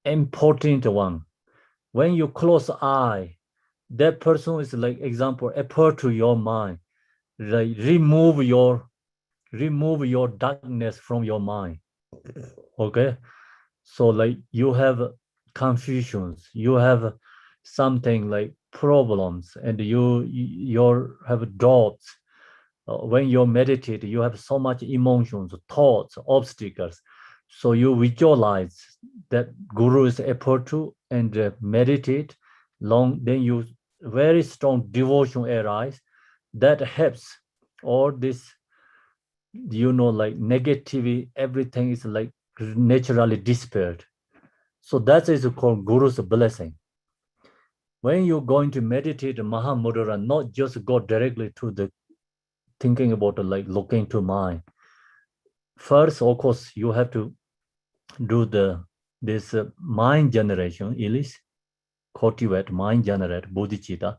important one. When you close eye, that person is like example, appear to your mind, like remove your darkness from your mind. Okay, so like you have confusions, you have something like problems, and you have doubts. When you meditate, you have so much emotions, thoughts, obstacles. So you visualize that guru is able to and meditate long, then you very strong devotion arise that helps all this, like negativity, everything is like naturally dispelled. So that is called guru's blessing. When you're going to meditate Mahamudra, not just go directly to the thinking about like looking to mind. First, of course, you have to do this mind generation, Ilis, cultivate mind generate bodhicitta.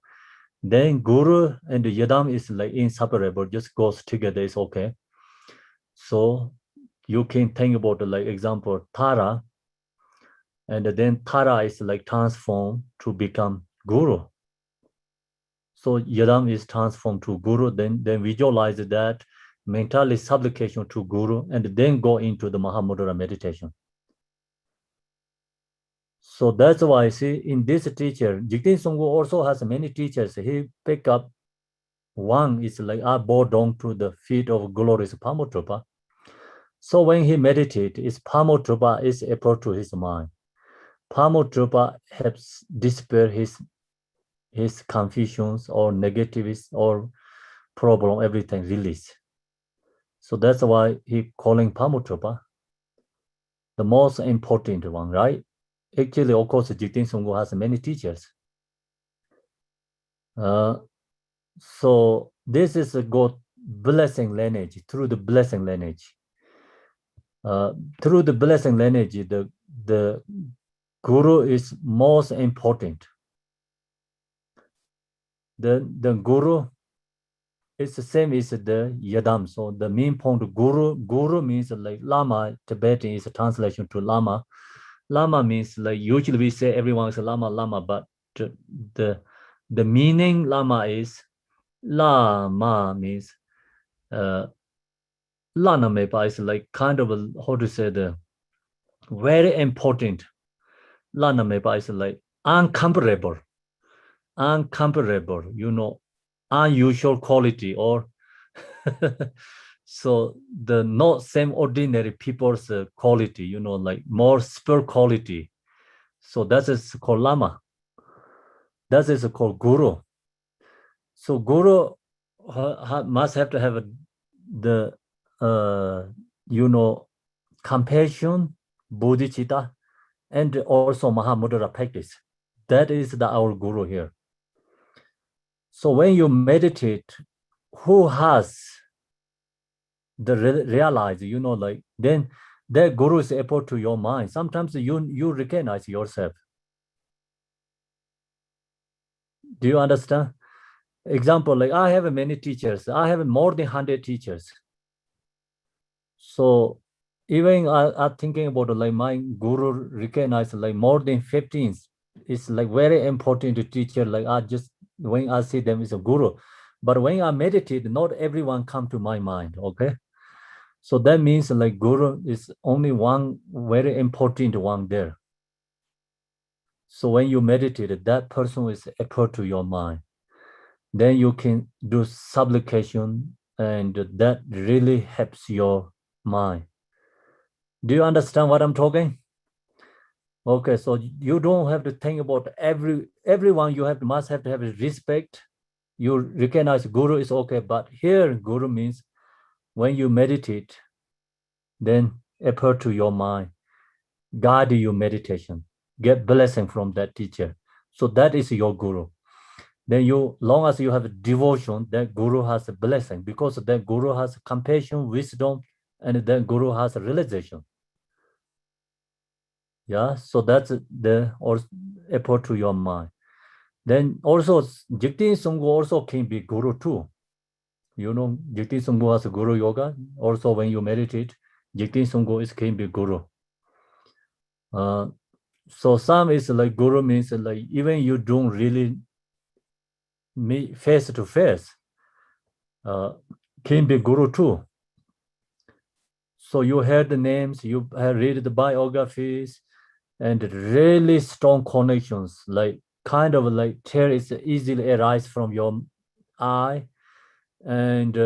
Then guru and yadam is like inseparable, just goes together, is okay. So you can think about like example Tara, and then Tara is like transformed to become guru. So yadam is transformed to guru, then visualize that mentally supplication to guru, and then go into the Mahamudra meditation. So that's why I see in this teacher, Jigten Songgu also has many teachers. He pick up one is like I bow down to the feet of glorious Pamotrapa. So when he meditates, is Pamotrapa is able to his mind. Pamotrapa helps dispel his confusions or negativities or problem, everything release. So that's why he calling Pamotrapa the most important one, right? Actually, of course, Jigten Songgu has many teachers. So this is a God blessing lineage, through the blessing lineage. Through the blessing lineage, the guru is most important. The guru is the same as the yadam. So the main point, guru means like lama. Tibetan is a translation to lama. Lama means like usually we say everyone is a lama, but the meaning lama is lama means lana mepa is like kind of how to say the very important. Lana mepa is like uncomparable, unusual quality, or so the not same ordinary people's quality, like more spiritual quality. So that is called lama. That is called guru. So guru must have to have the compassion, bodhicitta, and also Mahamudra practice. That is our guru here. So when you meditate, who has the realize, like then that guru is able to your mind. Sometimes you recognize yourself. Do you understand? Example, like I have many teachers. I have more than 100 teachers. So even I'm thinking about like my guru recognize like more than 15. It's like very important to teacher. Like when I see them is a guru. But when I meditate, not everyone come to my mind, okay? So that means like guru is only one very important one there. So when you meditate, that person is able to your mind. Then you can do supplication, and that really helps your mind. Do you understand what I'm talking? Okay, so you don't have to think about everyone. You must have to have respect. You recognize guru is okay, but here guru means when you meditate, then appear to your mind, guide your meditation, get blessing from that teacher. So that is your guru. Then long as you have a devotion, that guru has a blessing, because that guru has compassion, wisdom, and then guru has a realization. Yeah, so that's the or appeal to your mind. Then also Jigten Sumgon also can be guru too. You know, Jigten Sumgon has a guru yoga. Also, when you meditate, Jigten Sumgon can be guru. So some is like guru means like even you don't really meet face to face, can be guru too. So you heard the names, you read the biographies, and really strong connections, like kind of like tear is easily arise from your eye, and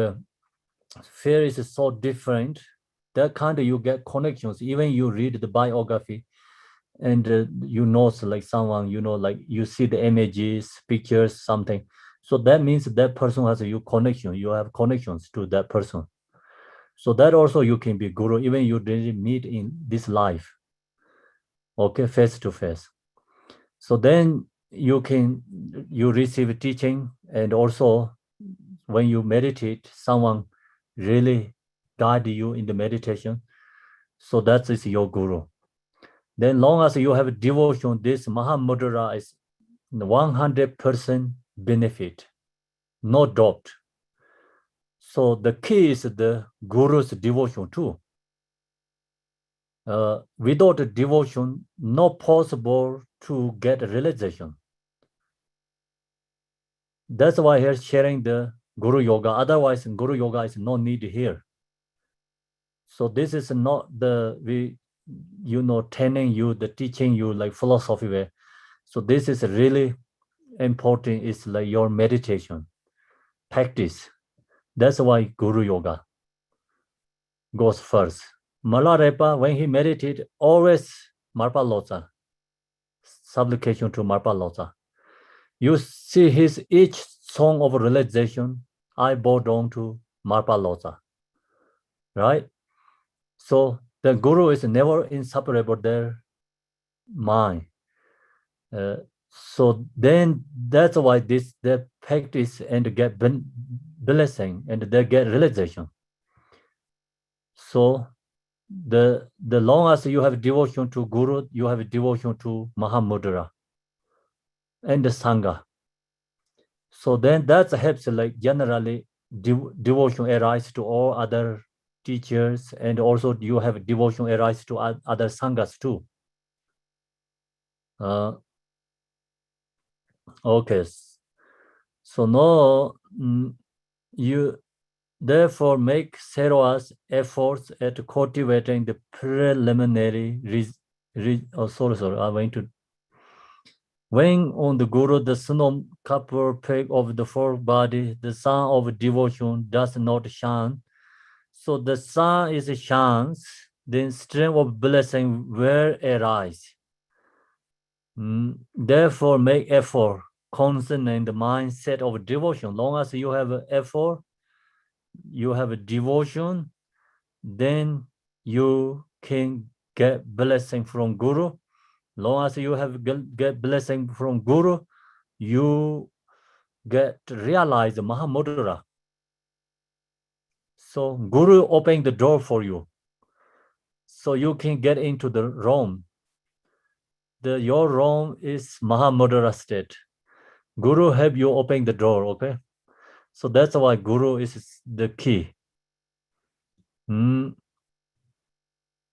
fear is so different. That kind of you get connections. Even you read the biography, and you know, so like someone, you know, like you see the images, pictures, something. So that means that person has a you connection. You have connections to that person. So that also you can be guru, even you didn't meet in this life. Okay, face to face. So then you receive teaching, and also when you meditate, someone really guide you in the meditation. So that is your guru. Then long as you have devotion, this Mahamudra is 100% benefit, no doubt. So the key is the guru's devotion too. Without devotion, not possible to get realization. That's why here sharing the Guru Yoga. Otherwise, Guru Yoga is no need here. So this is not telling you, the teaching you like philosophy way. So this is really important. It's like your meditation practice. That's why Guru Yoga goes first. Malarepa, when he meditated, always Marpa Lotsa, supplication to Marpa Lotsa. You see his each song of realization, I bow down to Marpa Lotsa, right? So the guru is never inseparable their mind. So then that's why they practice and get blessing and they get realization. So the long as you have devotion to guru, you have devotion to Mahamudra and the Sangha. So then that helps like generally devotion arise to all other teachers, and also you have devotion arise to other sanghas too. Okay, so now you therefore make serious efforts at cultivating the preliminary I went to when on the Guru, the snow copper peg of the fourth body, the sun of devotion does not shine. So the sun is shines, then stream of blessing will arise. Therefore, make effort, constant the mindset of devotion. Long as you have an effort, you have a devotion, then you can get blessing from Guru. Long as you have get blessing from Guru, you get realize Mahamudra. So Guru opened the door for you, so you can get into the realm. Your realm is Mahamudra state. Guru help you open the door, okay? So that's why Guru is the key. Then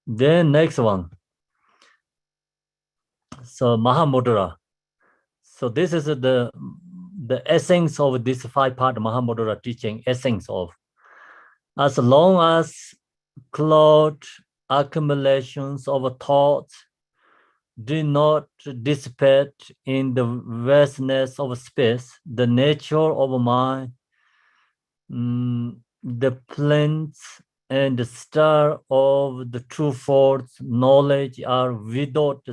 next one. So Mahamudra. So this is the essence of this 5-part Mahamudra teaching, essence of. As long as cloud accumulations of thoughts do not dissipate in the vastness of space, the nature of mind, the plants and the star of the true force knowledge are without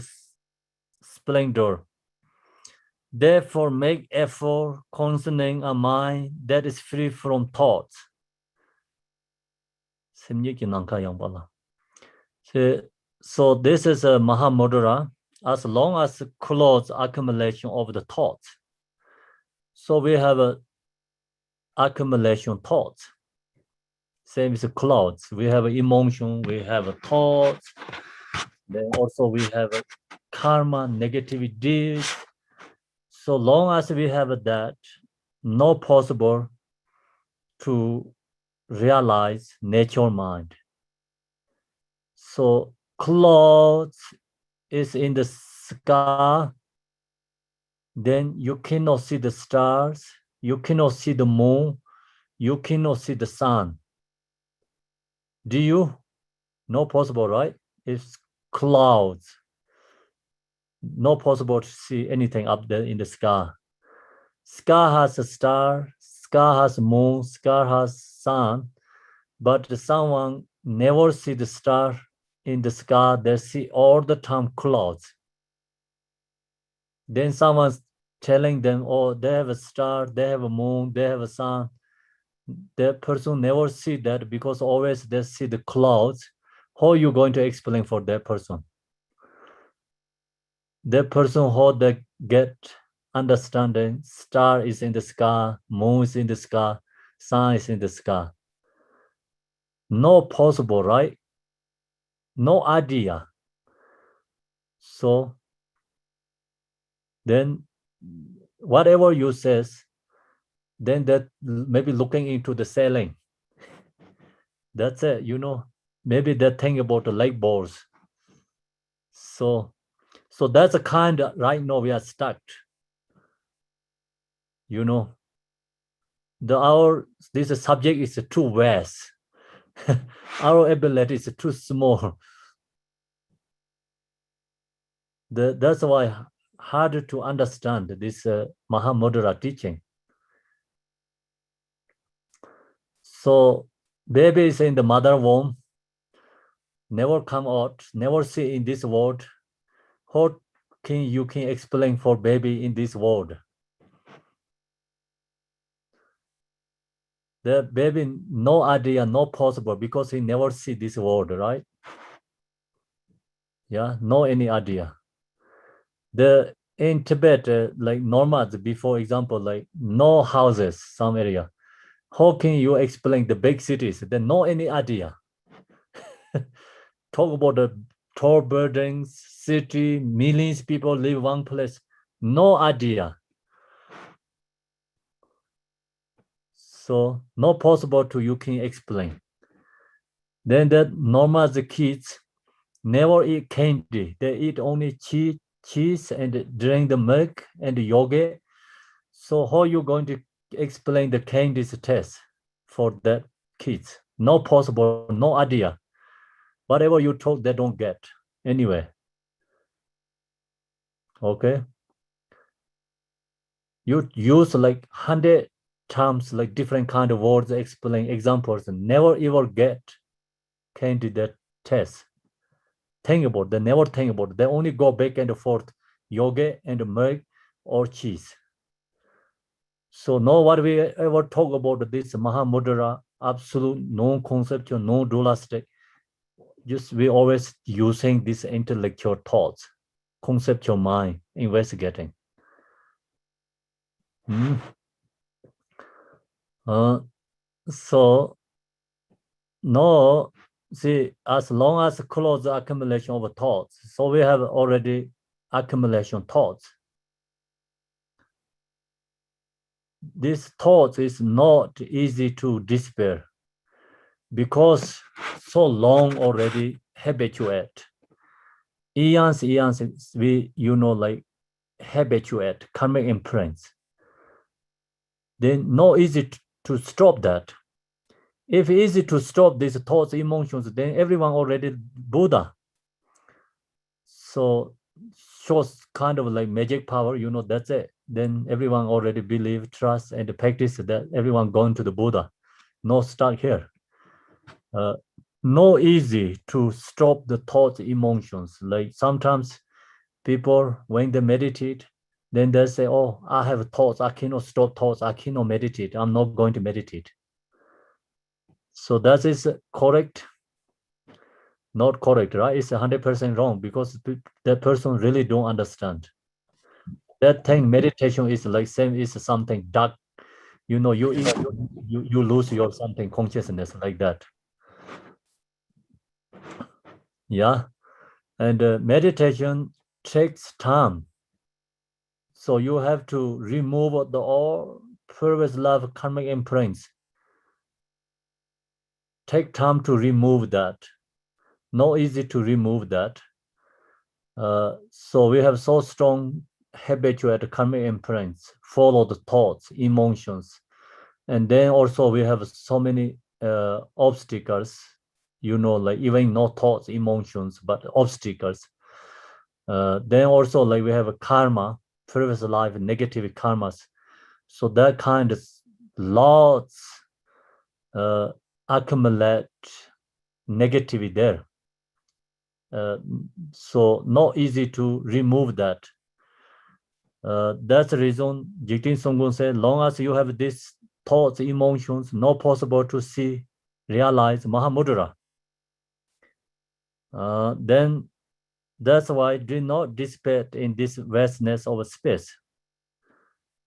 splendor. Therefore, make effort concerning a mind that is free from thoughts. So this is a Mahamudra, as long as close accumulation of the thoughts. So we have a accumulation thoughts. Same as clouds. We have emotion, we have thoughts. Then also we have a karma, negative deeds. So long as we have that, no possible to realize nature mind. So clouds is in the sky, then you cannot see the stars, you cannot see the moon, you cannot see the sun. Do you? No possible, right? It's clouds. No possible to see anything up there in the sky. Sky has a star, sky has moon, sky has sun, but someone never see the star in the sky, they see all the time clouds. Then someone's telling them, oh, they have a star, they have a moon, they have a sun. That person never see that because always they see the clouds. How are you going to explain for that person? That person how they get understanding, star is in the sky, moon is in the sky, sun is in the sky. No possible, right? No idea. So then whatever you says, then that maybe looking into the ceiling. That's it, you know, maybe that thing about the light balls. So that's a kind of, right now we are stuck. You know, this subject is too vast. Our ability is too small. That's why harder to understand this Mahamudra teaching. So baby is in the mother womb, never come out, never see in this world. How you can explain for baby in this world? The baby, no idea, no possible, because he never see this world, right? Yeah, no any idea. In Tibet, like nomads, before example, like no houses, some area. How can you explain the big cities? They no any idea. Talk about the tall buildings, city, millions people live one place. No idea. So no possible to you can explain. Then that normal the kids never eat candy. They eat only cheese and drink the milk and the yogurt. So how you going to explain the candy's taste for that kids? No possible, no idea. Whatever you talk, they don't get anyway. Okay. You use like 100 times like different kind of words explain examples and never ever get candidate test. Think about, they never think about it. They only go back and forth, yogurt and milk or cheese. So now what we ever talk about this Mahamudra, absolute non-conceptual, non-dualistic, just we always using this intellectual thoughts, conceptual mind, investigating. So no, see, as long as close accumulation of thoughts, so we have already accumulation thoughts. This thought is not easy to despair because so long already habituate. Eons, we, like habituate, karmic imprints. Then no easy to stop that. If easy to stop these thoughts, emotions, then everyone already Buddha. So shows kind of like magic power, that's it. Then everyone already believe, trust, and practice that everyone going to the Buddha. No stuck here. not easy to stop the thoughts, emotions. Like sometimes people, when they meditate, then they say, oh, I have thoughts. I cannot stop thoughts. I cannot meditate. I'm not going to meditate. So that is correct. Not correct, right? It's 100% wrong because that person really don't understand. That thing, meditation is like same is something dark. You know, you lose your something consciousness like that. Yeah, and meditation takes time. So you have to remove the all previous love karmic imprints. Take time to remove that. Not easy to remove that. So we have so strong habitual karmic imprints, follow the thoughts, emotions. And then also we have so many obstacles, you know, like even no thoughts, emotions, but obstacles. Then also like we have a karma, previous life, negative karmas. So that kind of lots accumulate negativity there. So not easy to remove that. That's the reason Jigten Sumgon said, long as you have these thoughts, emotions, not possible to see, realize Mahamudra. Then that's why do not dissipate in this vastness of space.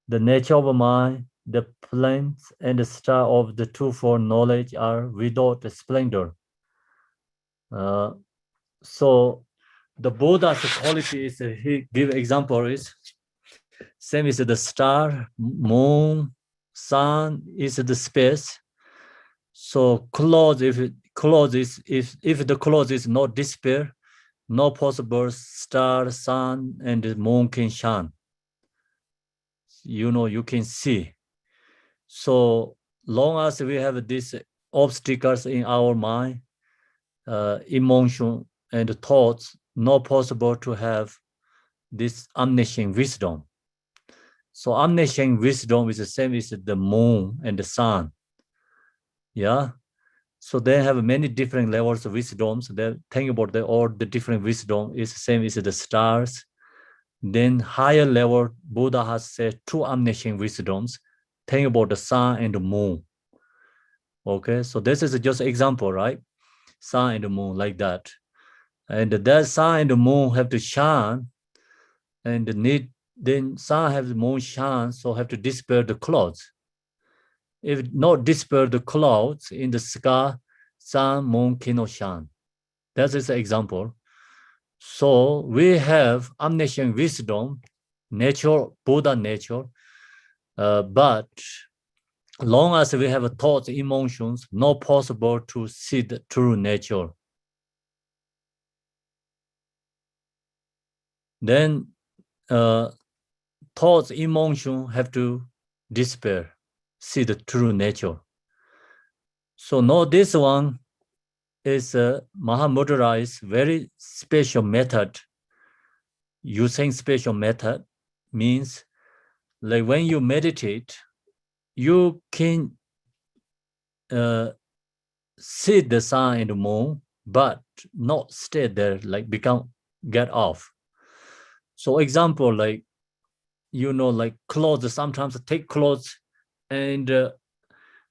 The nature of mind, the planes and the star of the twofold knowledge are without splendor. So the Buddha's quality is, he give example is, same is the star, moon, sun is the space. So clothes, if the clothes is not despair, no possible star, sun, and the moon can shine. You know, you can see. So long as we have these obstacles in our mind, emotion and thoughts, not possible to have this omniscient wisdom. So omniscient wisdom is the same as the moon and the sun. Yeah. So they have many different levels of wisdoms. They think about all the different wisdom is the same as the stars. Then higher level, Buddha has said two omniscient wisdoms. Think about the sun and the moon. Okay, so this is just example, right? Sun and the moon like that. And that sun and the moon have to shine and then sun have the moon shine, so have to dispel the clouds. If not dispel the clouds in the sky, sun, moon cannot shine. That is an example. So we have omniscient wisdom, nature, Buddha nature, but long as we have thoughts, emotions, not possible to see the true nature. Then thoughts, emotion have to despair, see the true nature. So now this one is Mahamudra is very special method. Using special method means like when you meditate, you can see the sun and the moon, but not stay there, like get off. So example, like, you know, like clothes, sometimes take clothes and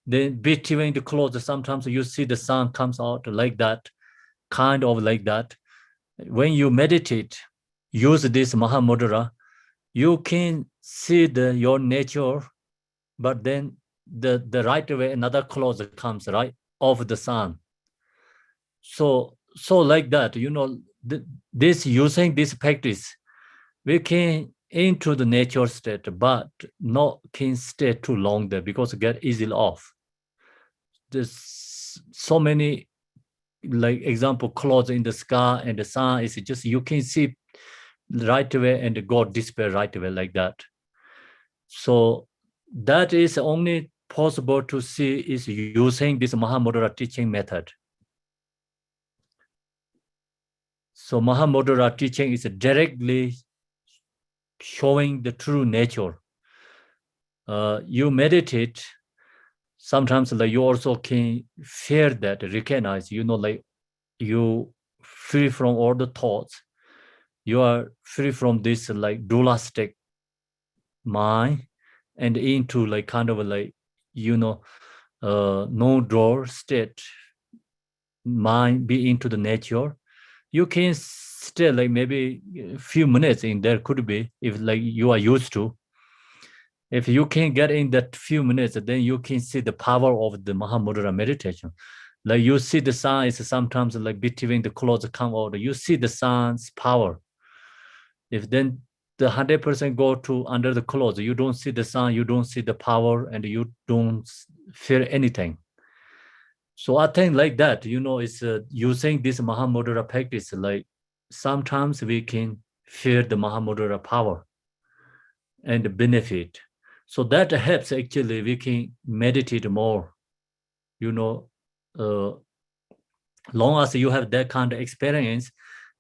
then between the clothes, sometimes you see the sun comes out like that, kind of like that. When you meditate, use this Mahamudra, you can see your nature, but then the right way another clothes comes right of the sun. So like that, you know, this using this practice, we can into the nature state, but not can stay too long there because it get easily off. There's so many, like example, clouds in the sky and the sun is just you can see right away and God disappear right away like that. So that is only possible to see is using this Mahamudra teaching method. So Mahamudra teaching is directly showing the true nature. You meditate, sometimes like you also can fear that, recognize, like you free from all the thoughts. You are free from this like dualistic mind and into like kind of like, no draw state mind, be into the nature. You can stay like maybe a few minutes in there, could be, if like you are used to. If you can get in that few minutes, then you can see the power of the Mahamudra meditation. Like you see the sun is sometimes like between the clouds come out, you see the sun's power. If then the 100% go to under the clouds, you don't see the sun, you don't see the power, and you don't feel anything. So I think like that, it's using this Mahamudra practice, like sometimes we can feel the Mahamudra power and benefit. So that helps actually, we can meditate more, long as you have that kind of experience,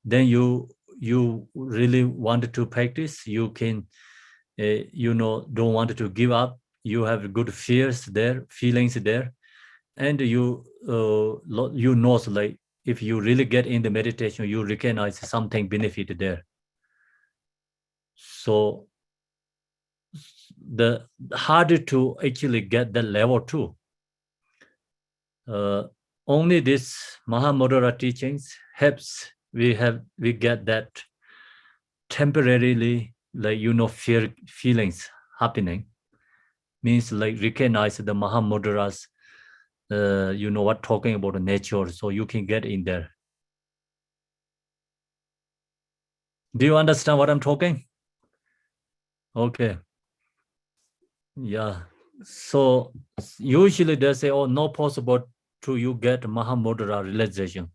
then you really want to practice, you can, don't want to give up, you have good fears there, feelings there, and you know, like if you really get in the meditation, you recognize something benefit there. So the harder to actually get that level too. Only this Mahamudra teachings helps we get that temporarily, like fear feelings happening, means like recognize the Mahamudras, what talking about the nature, so you can get in there. Do you understand what I'm talking? Okay. Yeah. So usually they say, oh, no possible to you get Mahamudra realization.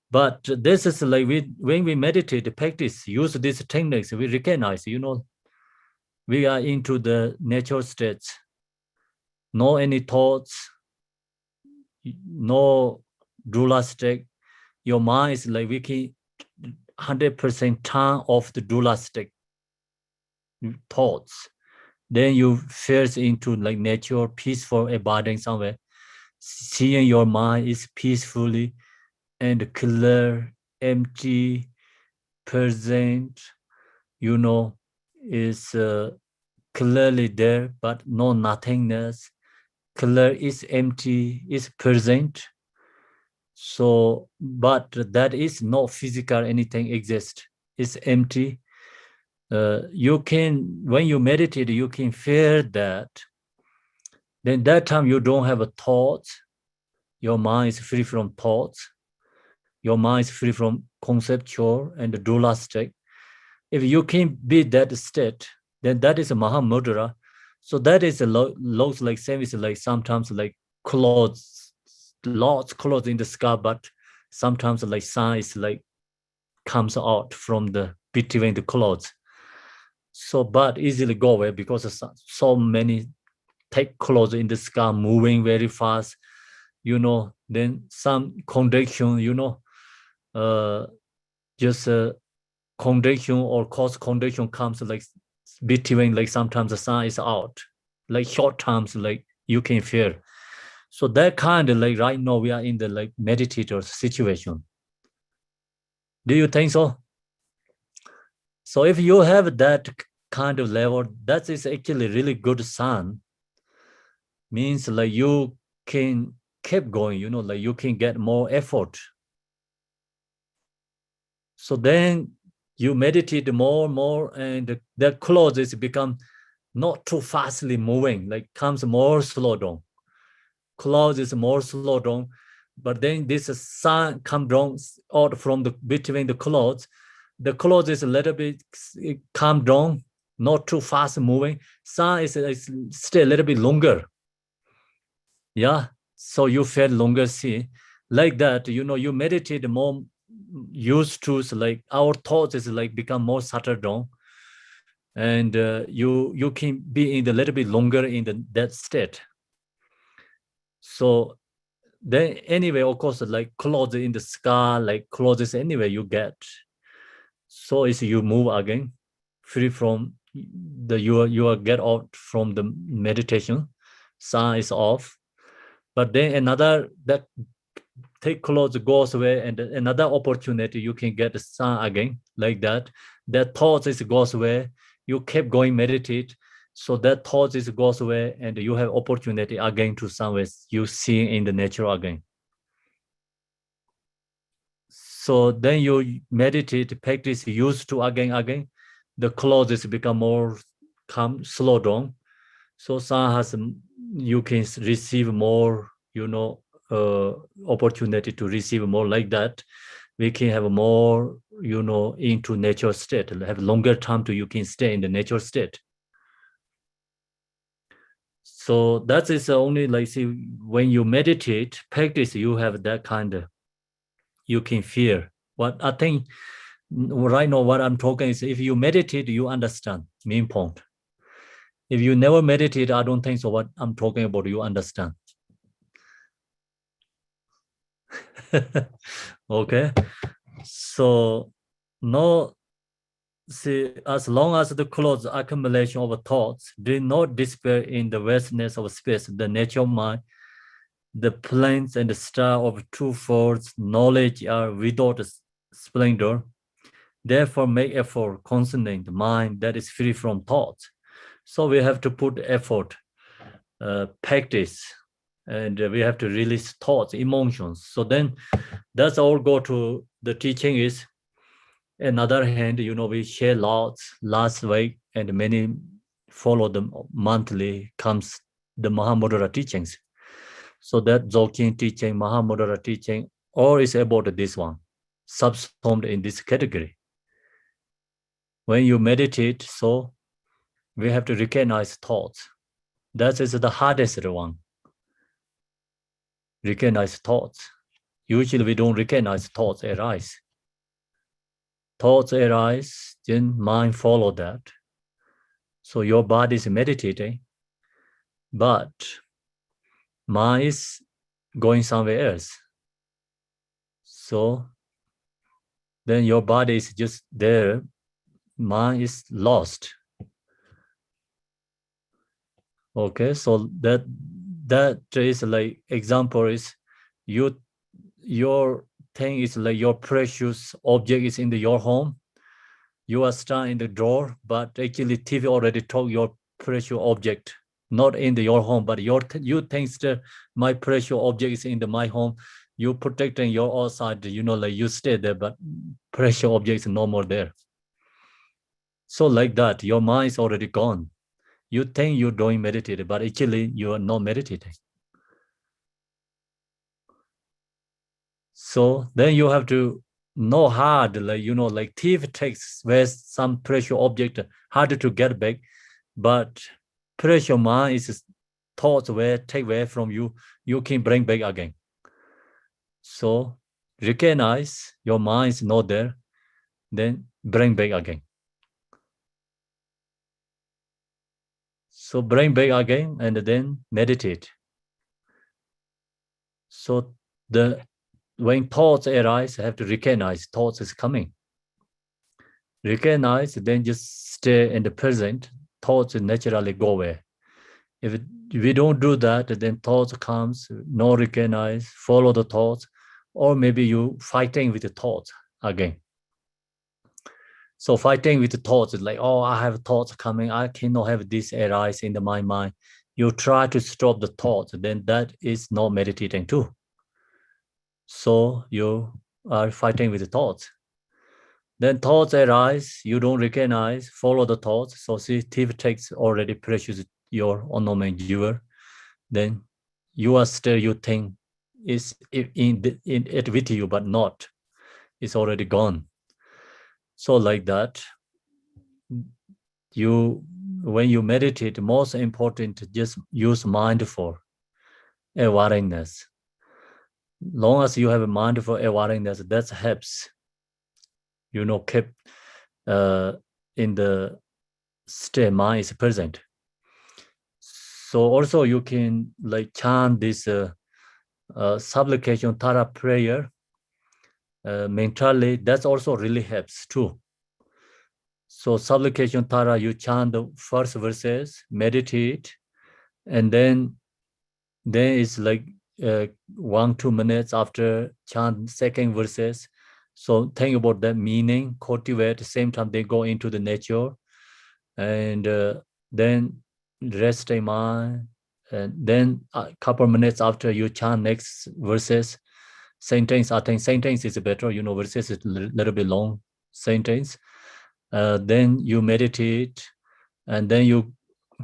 But this is like when we meditate, practice, use these techniques, we recognize, we are into the natural states. No any thoughts, no dualistic. Your mind is like we can 100% turn off the dualistic thoughts. Then you first into like nature, peaceful abiding somewhere. Seeing your mind is peacefully and clear, empty, present, is clearly there, but no nothingness. Clear is empty, is present. So, but that is no physical anything exist. It's empty. You can, when you meditate, you can feel that. Then that time you don't have a thought. Your mind is free from thoughts. Your mind is free from conceptual and dualistic. If you can be that state, then that is a Mahamudra. So that is a looks like same is like sometimes like clouds, lots clouds in the sky, but sometimes like sun is like comes out from the between the clouds. So but easily go away because of so many thick clouds in the sky moving very fast, then some contradiction, just contradiction or cause contradiction comes like between, like sometimes the sun is out, like short terms, like you can feel. So that kind of like right now we are in the like meditator situation. Do you think so? So if you have that kind of level, that is actually really good sign. Means like you can keep going, like you can get more effort. So then you meditate more, and the clothes become not too fastly moving, like comes more slow down. Clouds is more slow down, but then this sun come down out from the between the clouds. The clouds is a little bit calm down, not too fast moving. Sun is still a little bit longer. Yeah, so you feel longer see. Like that, you meditate more used to, like our thoughts is like become more settled down. And you can be in a little bit longer in that state. So then anyway, of course, like clouds in the sky, like clouds anyway you get. So it's you move again, free from the you are get out from the meditation. Sun is off. But then another that take clothes goes away, and another opportunity you can get the sun again, like that. That thought is goes away. You keep going meditate, so that thought is goes away, and you have opportunity again to somewhere you see in the nature again. So then you meditate, practice, used to again. The clothes become more calm, slow down. So sun has you can receive more, opportunity to receive more like that. We can have more, into nature state, have longer time to you can stay in the nature state. So that is only like, see, when you meditate, practice, you have that kind of, you can feel. What I think right now, what I'm talking is, if you meditate, you understand, main point. If you never meditate, I don't think so. What I'm talking about, you understand. Okay. So no, see, as long as the close accumulation of thoughts did not disappear in the vastness of space, the nature of mind, the planes and the star of two folds, knowledge are without splendor. Therefore, make effort concerning the mind that is free from thoughts. So we have to put effort, practice, and we have to release thoughts, emotions. So then that's all go to the teaching is. Another hand, we share lots last week, and many follow them monthly comes the Mahamudra teachings. So that Dzogchen teaching, Mahamudra teaching, all is about this one, subsumed in this category. When you meditate, so we have to recognize thoughts. That is the hardest one. Recognize thoughts. Usually we don't recognize thoughts arise. Thoughts arise, then mind follow that. So your body is meditating, but mind is going somewhere else. So then your body is just there, mind is lost. Okay, so that is like example is your thing is like your precious object is in your home. You are standing in the door, but actually TV already told your precious object not in your home, but you think that my precious object is in my home. You protecting your outside, like you stay there, but precious object is no more there. So like that, your mind is already gone. You think you're doing meditating, but actually you are not meditating. So then you have to know hard, like thief takes where some precious object harder to get back, but precious mind is thoughts where take away from you, you can bring back again. So recognize your mind is not there, then bring back again. So bring back again and then meditate. So when thoughts arise, I have to recognize thoughts is coming. Recognize, then just stay in the present. Thoughts naturally go away. If we don't do that, then thoughts comes, no recognize, follow the thoughts, or maybe you fighting with the thoughts again. So fighting with the thoughts is like, oh, I have thoughts coming. I cannot have this arise in my mind. You try to stop the thoughts, then that is not meditating too. So you are fighting with the thoughts. Then thoughts arise, you don't recognize, follow the thoughts. So see, thief takes already precious your unknown viewer. Then you are still, you think is in it with you, but not. It's already gone. So like that, when you meditate, most important, just use mindful awareness. Long as you have a mindful awareness, that helps, keep in the state, mind is present. So also you can like chant this supplication Tara prayer mentally. That also really helps too. So supplication Tara, you chant the first verses, meditate, and then it's like 1-2 minutes after chant second verses. So think about that meaning, cultivate, at the same time they go into the nature, and then rest in mind, and then a couple minutes after you chant next verses, sentence, I think sentence is better, verses is a little bit long sentence. Then you meditate, and then you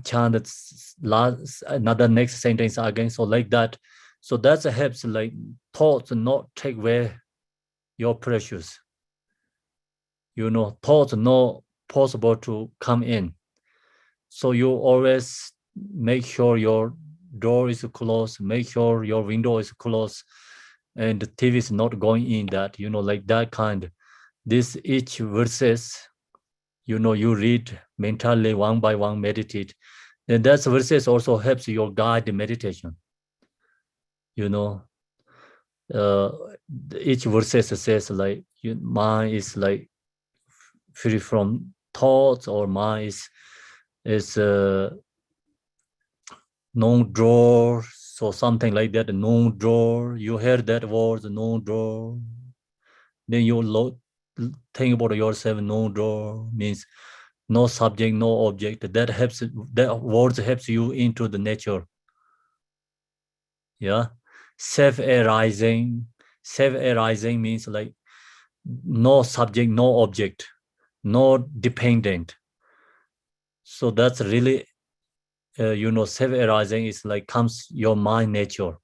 chant another next sentence again, so like that. So that helps like thoughts not take away your precious. Thoughts not possible to come in. So you always make sure your door is closed, make sure your window is closed, and the TV is not going in that, like that kind. This each verses, you read mentally one by one, meditate. And that verses also helps your guide meditation. Each verses says like mind is like free from thoughts, or mind is no drawer, so something like that, no drawer. You hear that word, no drawer. Then you think about yourself, no drawer means no subject, no object. That words helps you into the nature. Yeah. Self-arising means like no subject, no object, no dependent. So that's really, self-arising is like comes your mind nature.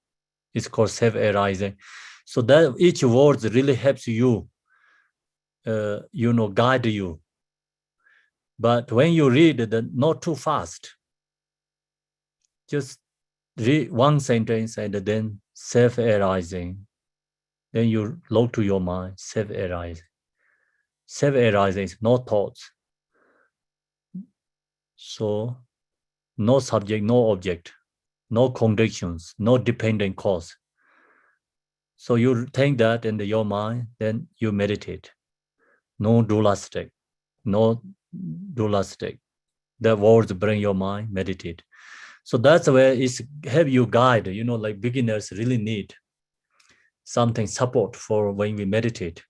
It's called self-arising. So that each word really helps you, guide you. But when you read not too fast, just read one sentence and then self-arising. Then you look to your mind, self-arising. Self-arising is no thoughts. So no subject, no object, no conditions, no dependent cause. So you think that in your mind, then you meditate. No dualistic, no dualistic. The words bring your mind, meditate. So that's where it's have you guide, like beginners really need something support for when we meditate.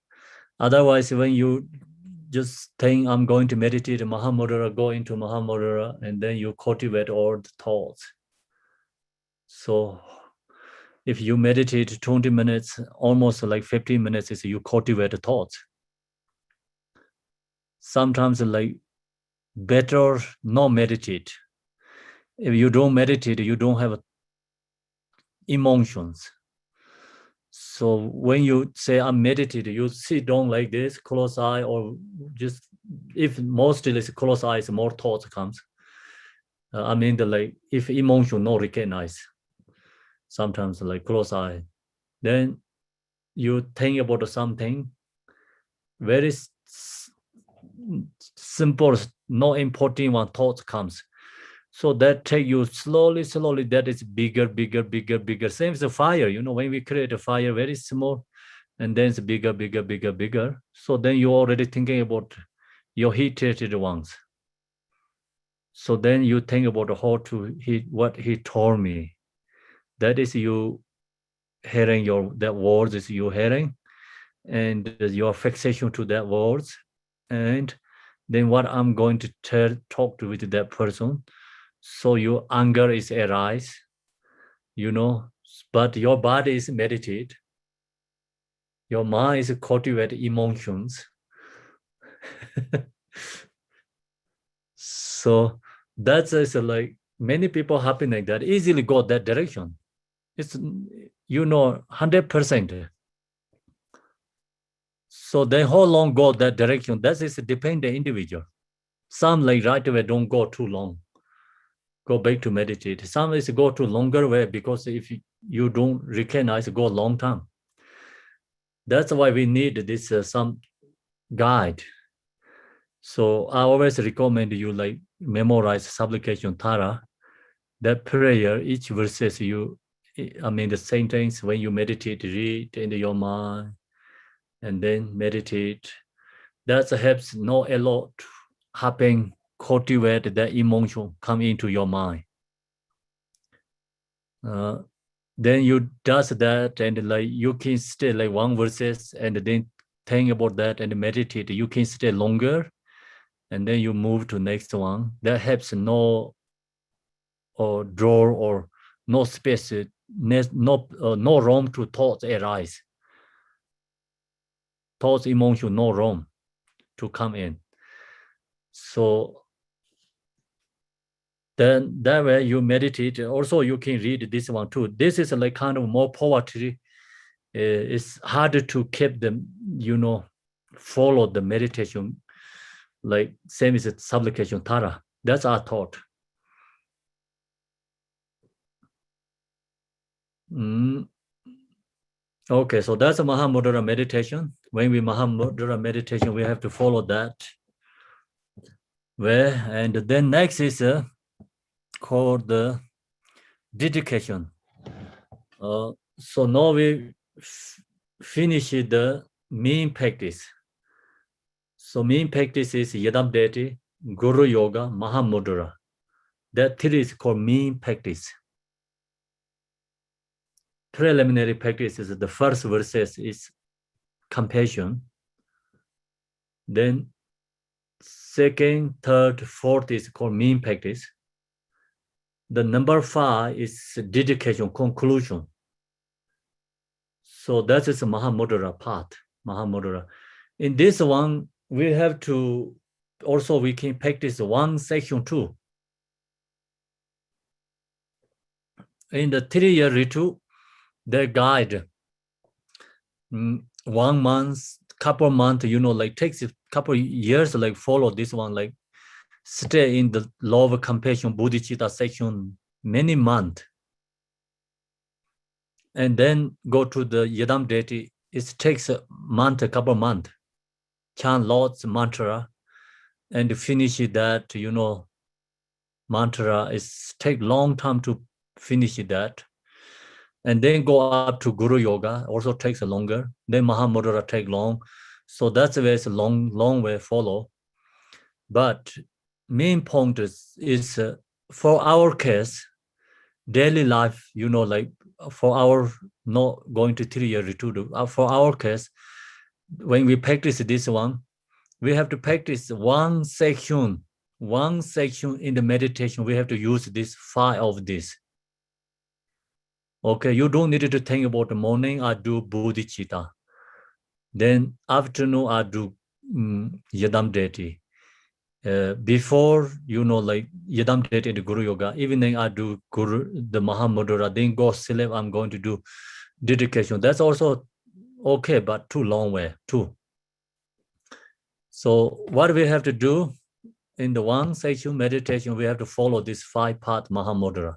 Otherwise, when you just think I'm going to meditate Mahamudra, go into Mahamudra, and then you cultivate all the thoughts. So if you meditate 20 minutes, almost like 15 minutes is you cultivate the thoughts. Sometimes like better not meditate. If you don't meditate, you don't have emotions. So when you say I'm meditating, you sit down like this, close eye, or just if mostly it's close eyes, more thoughts comes. If emotion not recognize, sometimes like close eye, then you think about something very simple, no important one thought comes. So that take you slowly, that is bigger. Same as a fire, when we create a fire, very small, and then it's bigger. So then you're already thinking about your heat-treated ones. So then you think about how to heat, what he told me. That is you hearing that words is you hearing, and your fixation to that words, and then what I'm going to talk to with that person. So your anger is arise, but your body is meditate. Your mind is cultivate emotions. So that's like many people happen like that, easily go that direction. It's 100%. So they how long go that direction? That is depend the individual. Some like right away don't go too long. Go back to meditate. Some is go to longer way because if you don't recognize, go long time. That's why we need this some guide. So I always recommend you like memorize supplication Tara. That prayer, each verses the sentence when you meditate, read in your mind, and then meditate. That helps know a lot happen, cultivate that emotion come into your mind. then you does that and like you can stay like one verses and then think about that and meditate. You can stay longer and then you move to next one. That helps no or drawer or no space, no room to thoughts arise. Thoughts, emotion, no room to come in. So then that way you meditate. Also, you can read this one too. This is like kind of more poetry. It's harder to keep them, follow the meditation, like same as supplication, Tara. That's our thought. Okay, so that's a Mahamudra meditation. When we Mahamudra meditation, we have to follow that. And then next is called the dedication. So now we finish the main practice. So main practice is Yadam Deity, Guru Yoga, Mahamudra. That three is called main practice. Preliminary practice is the first verses is compassion. Then second, third, fourth is called main practice. The number 5 is dedication, conclusion. So that is a Mahamudra part, Mahamudra. In this one, we have to, also we can practice one section too. In the 3-year retreat, they guide 1 month, couple months, like takes a couple years, like follow this one, like stay in the law of compassion, bodhicitta section many months. And then go to the Yadam Deity. It takes a month, a couple months. Chant Lord's mantra and finish that, mantra is take long time to finish that. And then go up to Guru Yoga, also takes a longer. Then Mahamudra take long. So that's a very long way follow. But main point is for our case, daily life, like for our not going to 3-year retreat, for our case, when we practice this one, we have to practice one section in the meditation. We have to use this 5 of this. Okay, you don't need to think about the morning, I do bodhicitta. Then afternoon, I do Yadam Deity. Before, like Yadam Deity and Guru Yoga, evening I do the Mahamudra, then go sleep, I'm going to do dedication. That's also okay, but too long way, too. So what we have to do in the one section meditation, we have to follow this 5-part Mahamudra.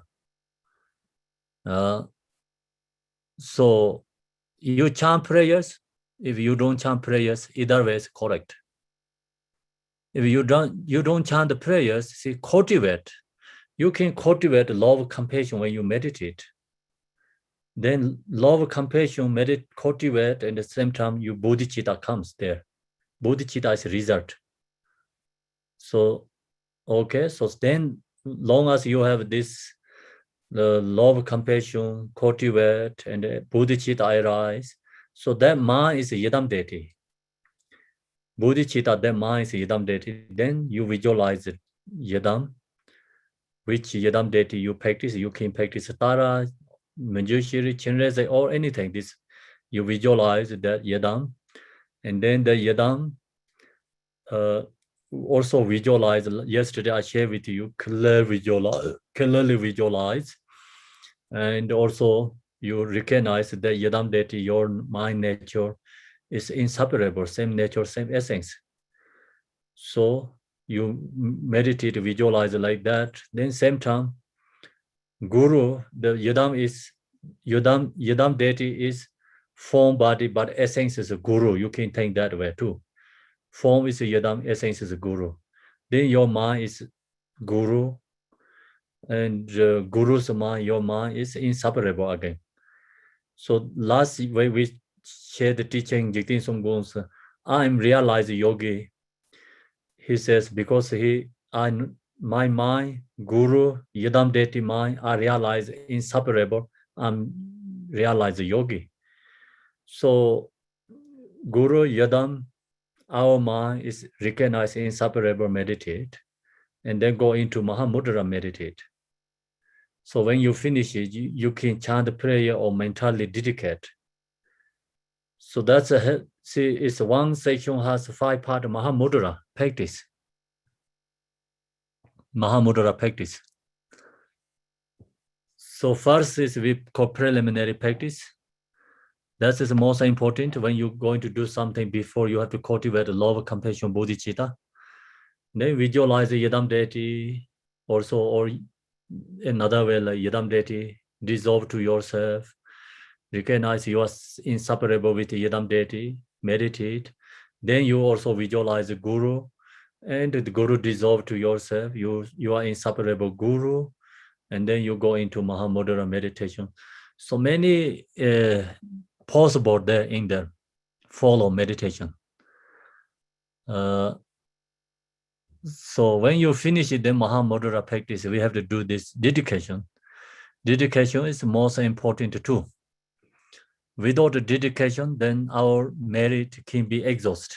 So you chant prayers. If you don't chant prayers, either way is correct. If you don't chant the prayers, see, cultivate. You can cultivate love, compassion when you meditate. Then love, compassion, cultivate, and at the same time, your bodhicitta comes there. Bodhicitta is a result. So, okay, so then long as you have this the love, compassion, cultivate, and bodhicitta arise, so that mind is Yadam Deity. Bodhicitta, that mind is Yadam Deity. Then you visualize Yadam, which Yadam Deity you practice. You can practice Tara, Manjushri, Chenrezai, or anything. This you visualize that Yadam, and then the Yadam also visualize. Yesterday I shared with you, clearly visualize, and also you recognize that Yadam Deity, your mind nature, is inseparable, same nature, same essence. So you meditate, visualize like that. Then same time, Guru, the Yadam Deity is form, body, but essence is a Guru. You can think that way too. Form is a Yadam, essence is a Guru. Then your mind is Guru, and Guru's mind, your mind is inseparable again. So last way we shared the teaching, Jigten Sumgon's, I'm realized yogi. He says, because my mind, Guru, Yadam Deity mind, I realize inseparable. I'm realize the yogi. So Guru Yadam, our mind is recognized inseparable meditate, and then go into Mahamudra meditate. So when you finish it, you can chant the prayer or mentally dedicate. So that's it's one section has 5-part Mahamudra practice. Mahamudra practice. So first is we call preliminary practice. That is the most important. When you're going to do something before, you have to cultivate love, compassion, bodhicitta. Then visualize the Yadam deity also, or another way like Yadam deity, dissolve to yourself, recognize you are inseparable with the Yadam deity, meditate. Then you also visualize the Guru, and the Guru dissolve to yourself. You are inseparable Guru, and then you go into Mahamudra meditation. So many possible there in there follow meditation. So when you finish it, then Mahamudra practice, we have to do this dedication. Dedication is most important too. Without the dedication, then our merit can be exhausted.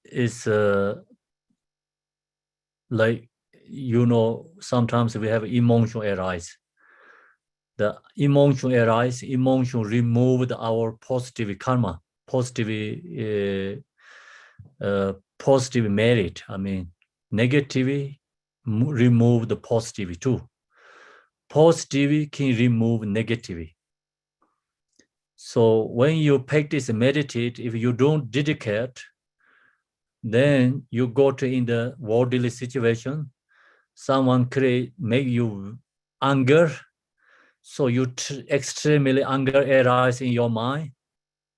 It's like, sometimes we have emotion arise. The emotion arise, emotion removed our positive karma, positive merit. I mean, negativity remove the positive too. Positive can remove negativity. So when you practice meditate, if you don't dedicate, then you go to in the worldly situation, someone make you anger, so you extremely anger arise in your mind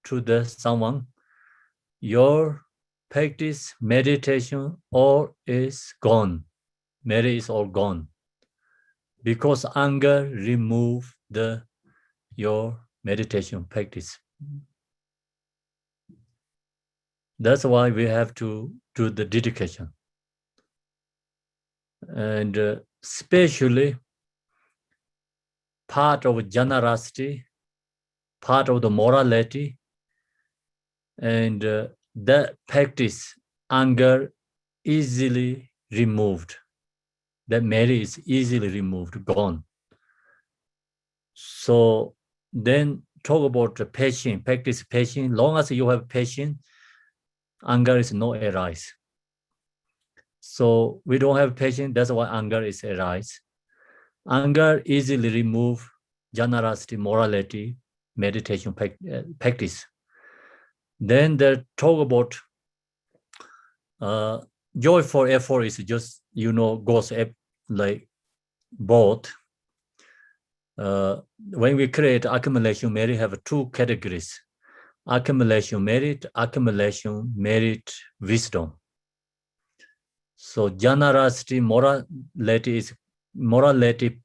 to the someone, your practice meditation all is gone. Merit is all gone, because anger remove your meditation practice. That's why we have to do the dedication. And especially part of generosity, part of the morality, and that practice, anger easily removed. That merit is easily removed, gone. So then talk about the patience, practice patience. Long as you have patience, anger is not arise. So we don't have patience, that's why anger is arise. Anger easily remove generosity, morality, meditation practice. Then they talk about joyful effort is just, goes up like both. When we create accumulation merit, have 2 categories: accumulation merit, wisdom. So generosity, morality,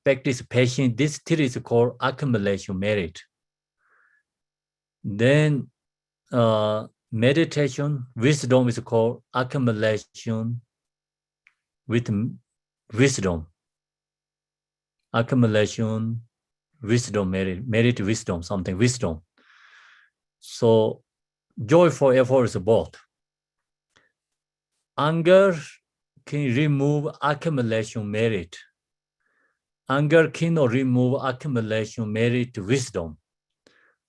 practice, patience, this 3 is called accumulation merit. Then meditation, wisdom is called accumulation with wisdom. Accumulation, wisdom, merit, wisdom, something, wisdom. So joyful effort is both. Anger can remove accumulation merit. Anger cannot remove accumulation merit, wisdom.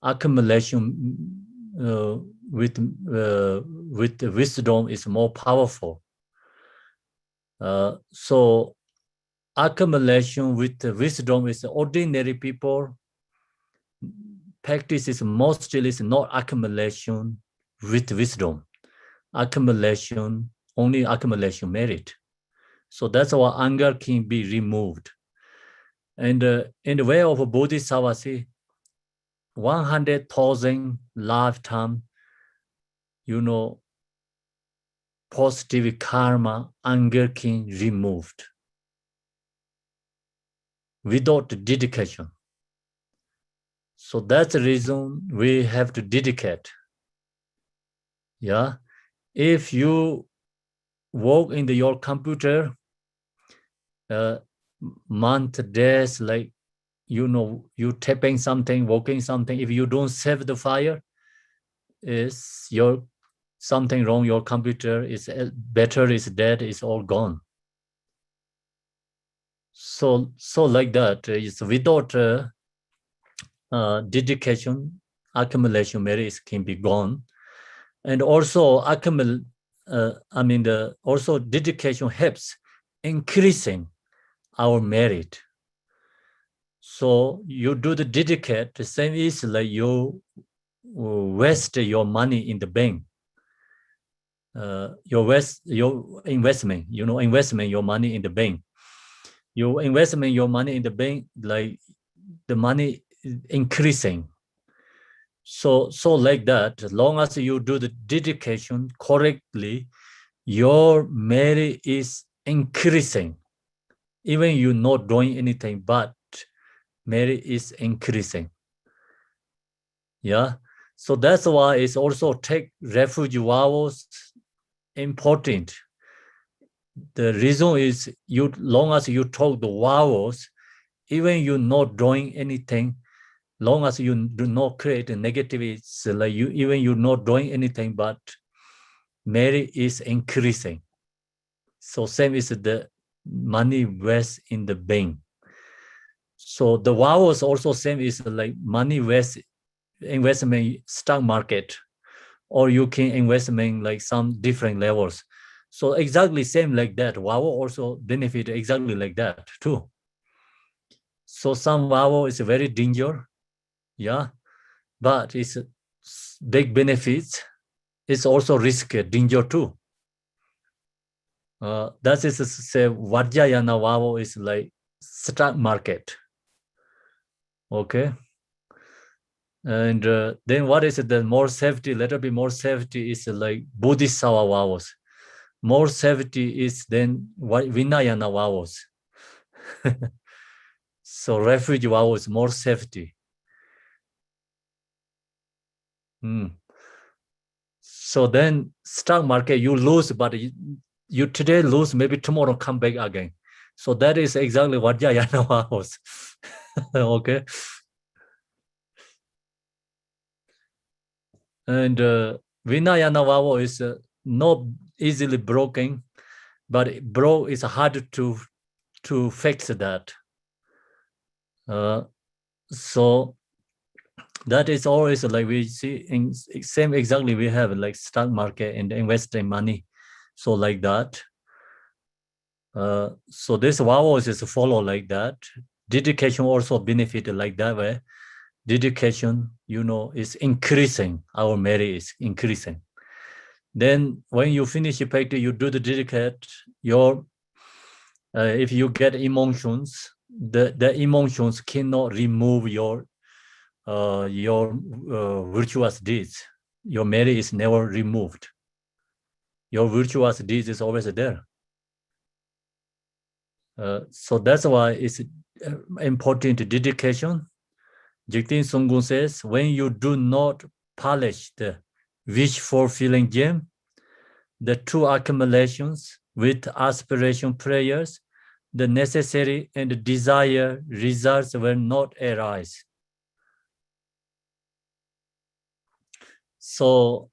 Accumulation with wisdom is more powerful. So accumulation with wisdom is ordinary people. Practice is mostly is not accumulation with wisdom. Accumulation, only accumulation merit. So that's why anger can be removed. And in the way of a bodhisattva, 100,000 lifetime, positive karma, anger can removed without dedication. So that's the reason we have to dedicate. Yeah. If you work in your computer, month, days, like, you tapping something, walking something. If you don't save the fire, is your something wrong. Your computer is battery is dead. It's all gone. So like that is without dedication, accumulation merits can be gone, and also also dedication helps increasing our merit. So you do the dedicate, the same is like you waste your money in the bank. Your investment, investment your money in the bank. You investment your money in the bank, like the money is increasing. So like that, as long as you do the dedication correctly, your merit is increasing. Even you're not doing anything, but merit is increasing. Yeah. So that's why it's also take refuge vows important. The reason is long as you talk the vowels, even you're not doing anything, long as you do not create a negative, it's like you're not doing anything, but merit is increasing. So same is the money waste in the bank. So the vowels also same is like money waste investment stock market, or you can investment like some different levels. So exactly same like that. Vowel also benefit exactly like that too. So some vowel is very danger, yeah, but it's big benefits. It's also risk danger too. That is to say, Vajrayana vowel is like stock market. Okay. And then what is the more safety? Little bit more safety is like Bodhisattva vowels. More safety is then Vinayana vowels. So refuge vowel is more safety. So then stock market, you lose, but you today lose, maybe tomorrow come back again. So that is exactly what Vajrayana vowels. Okay. And Vinayana vowel is not easily broken, but is hard to fix that. So that is always like we see in same exactly we have like stock market and investing money. So like that. So this vowel is follow like that. Dedication also benefit like that way. Dedication, is increasing. Our merit is increasing. Then when you finish your practice, you do the dedicate. If you get emotions, the emotions cannot remove your virtuous deeds. Your merit is never removed. Your virtuous deeds is always there. So that's why it's important dedication. Jigten Sumgon says, when you do not polish the wish fulfilling gem, the true accumulations with aspiration prayers, the necessary and desired results will not arise. So,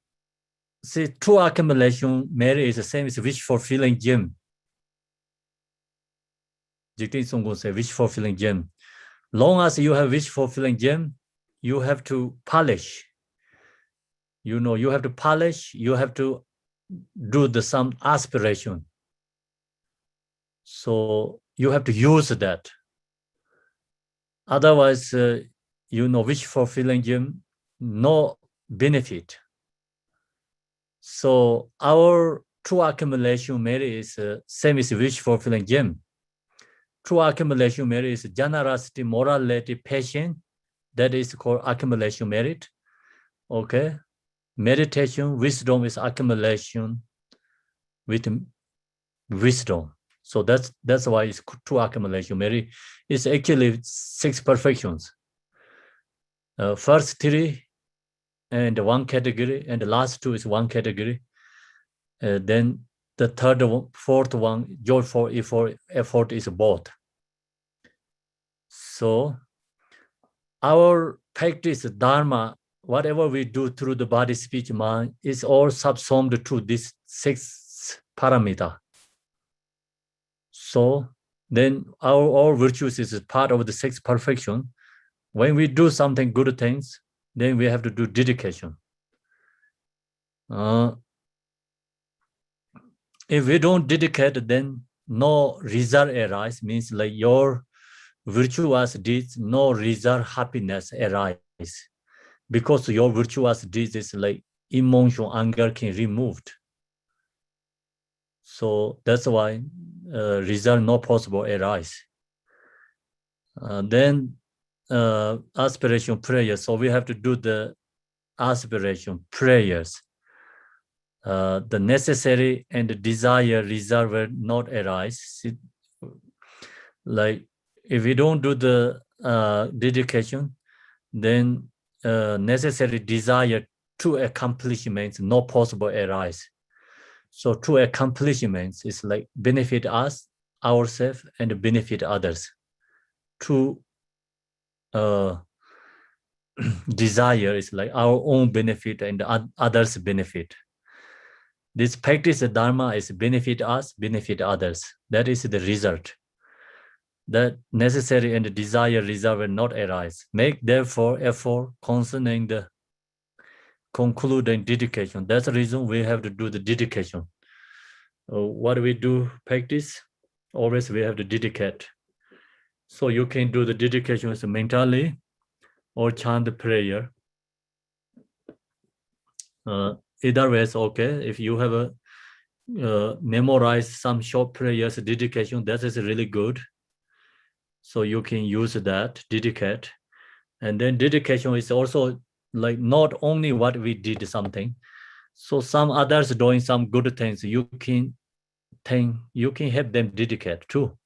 see, true accumulation merit is the same as wish fulfilling gem. Jigten Sumgon says, wish fulfilling gem. Long as you have wish fulfilling gem, you have to polish. You have to polish, you have to do some aspiration. So you have to use that. Otherwise, wish fulfilling gem, no benefit. So our true accumulation merit is same as wish fulfilling gem. True accumulation merit is generosity, morality, patience. That is called accumulation merit. Okay. Meditation, wisdom is accumulation with wisdom. So that's why it's true accumulation merit. It's actually 6 perfections. First 3 and 1 category, and the last 2 is 1 category. Then the third one, 4th one, joyful effort is both. So our practice dharma, whatever we do through the body, speech, mind, is all subsumed to this 6 parameter. So then all virtues is part of the 6 perfection. When we do something good things, then we have to do dedication. If we don't dedicate, then no result arise, means like your virtuous deeds, no result happiness arise. Because your virtuous deeds is like emotion, anger can removed. So that's why result not possible arise. Then aspiration prayers. So we have to do the aspiration prayers. The necessary and the desire result will not arise. Like if we don't do the dedication, then necessary desire to accomplishments not possible arise. So true accomplishments is like benefit us, ourselves, and benefit others. True desire is like our own benefit and others' benefit. This practice of Dharma is benefit us, benefit others. That is the result. That necessary and desire result will not arise. Make therefore effort concerning the concluding dedication. That's the reason we have to do the dedication. What do we do practice? Always we have to dedicate. So you can do the dedication mentally or chant the prayer. Either way is okay. If you have a memorize some short prayers, dedication, that is really good. So you can use that, dedicate. And then dedication is also like not only what we did something. So some others doing some good things, you can help them dedicate too.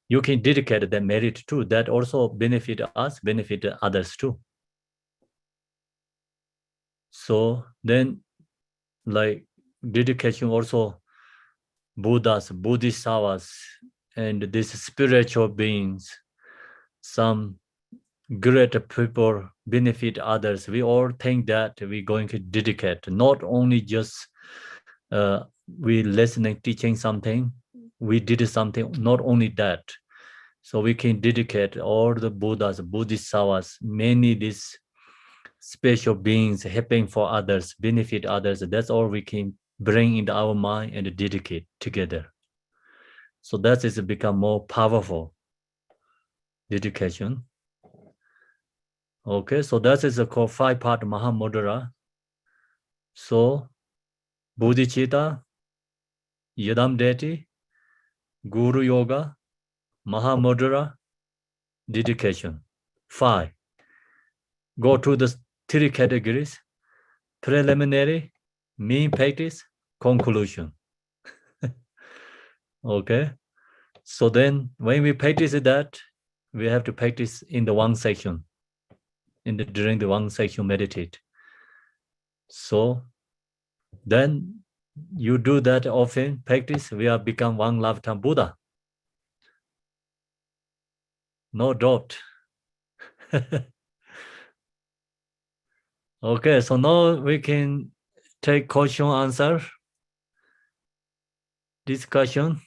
You can dedicate them merit too. That also benefit us, benefit others too. So then like dedication also Buddhas, Bodhisattvas, and these spiritual beings, some great people benefit others. We all think that we're going to dedicate, not only just we listening, teaching something, we did something, not only that. So we can dedicate all the Buddhas, Bodhisattvas, many these special beings helping for others, benefit others. That's all we can bring into our mind and dedicate together. So that is become more powerful dedication. Okay, so that is called 5-part Mahamudra. So Bodhicitta, Yadam Deity, Guru Yoga, Mahamudra, dedication. 5. Go to the 3 categories: preliminary, mean practice, conclusion. Okay, so then when we practice that, we have to practice in the one section, during the one section meditate. So then you do that often, practice, we have become one lifetime Buddha. No doubt. Okay, so now we can take question answer, discussion.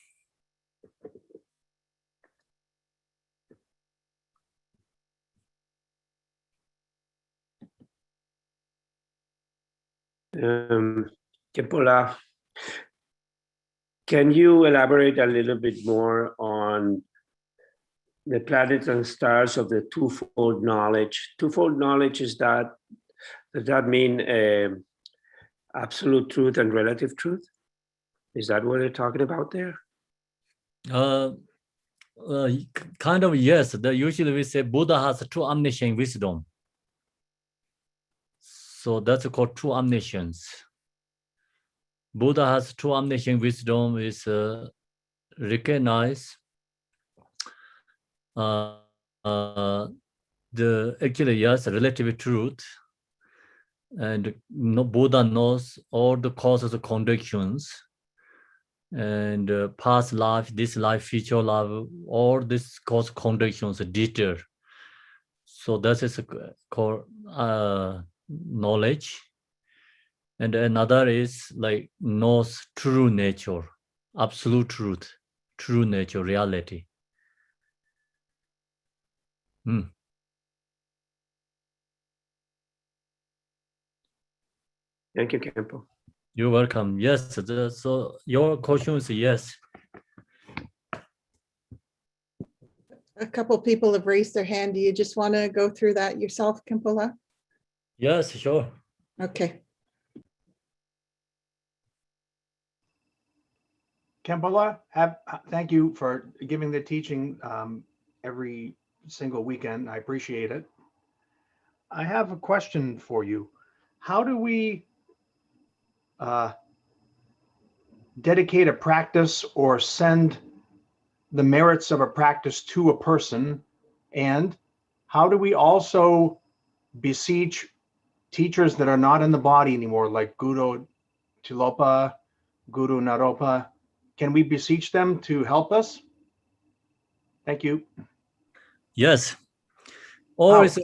Kepula, can you elaborate a little bit more on the planets and stars of the twofold knowledge? Twofold knowledge is that, does that mean absolute truth and relative truth? Is that what they're talking about there? Kind of, yes. Usually we say Buddha has true omniscient wisdom. So that's called true omniscience. Buddha has true omniscient wisdom is recognize the actually, yes, relative truth. And Buddha knows all the causes of conditions and past life, this life, future life, all these cause conditions are detailed. So that is a core knowledge. And another is like knows true nature, absolute truth, true nature, reality. Thank you, Kempo. You're welcome. Yes. So your question is yes. A couple people have raised their hand. Do you just want to go through that yourself, Kimpola? Yes, sure. Okay. Kempola, thank you for giving the teaching every single weekend. I appreciate it. I have a question for you. How do we dedicate a practice or send the merits of a practice to a person? And how do we also beseech teachers that are not in the body anymore, like Guru Tilopa, Guru Naropa? Can we beseech them to help us? Thank you. Yes. Or is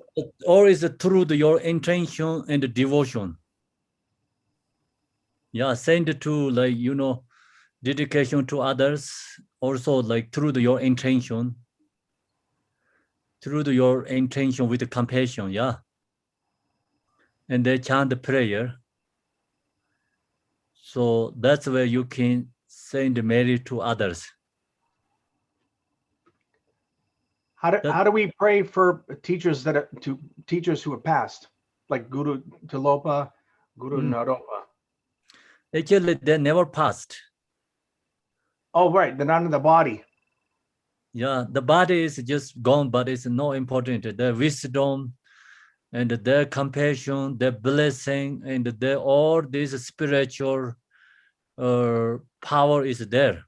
it through your intention and devotion? Yeah, send to like, dedication to others. Also like through your intention. Through your intention with compassion, yeah. And they chant the prayer. So that's where you can send merit to others. How do we pray for teachers teachers who have passed, like Guru Tilopa, Guru Naropa? Actually, they never passed. Oh, right, they're not in the body. Yeah, the body is just gone, but it's not important. Their wisdom and their compassion, their blessing, and their all this spiritual power is there.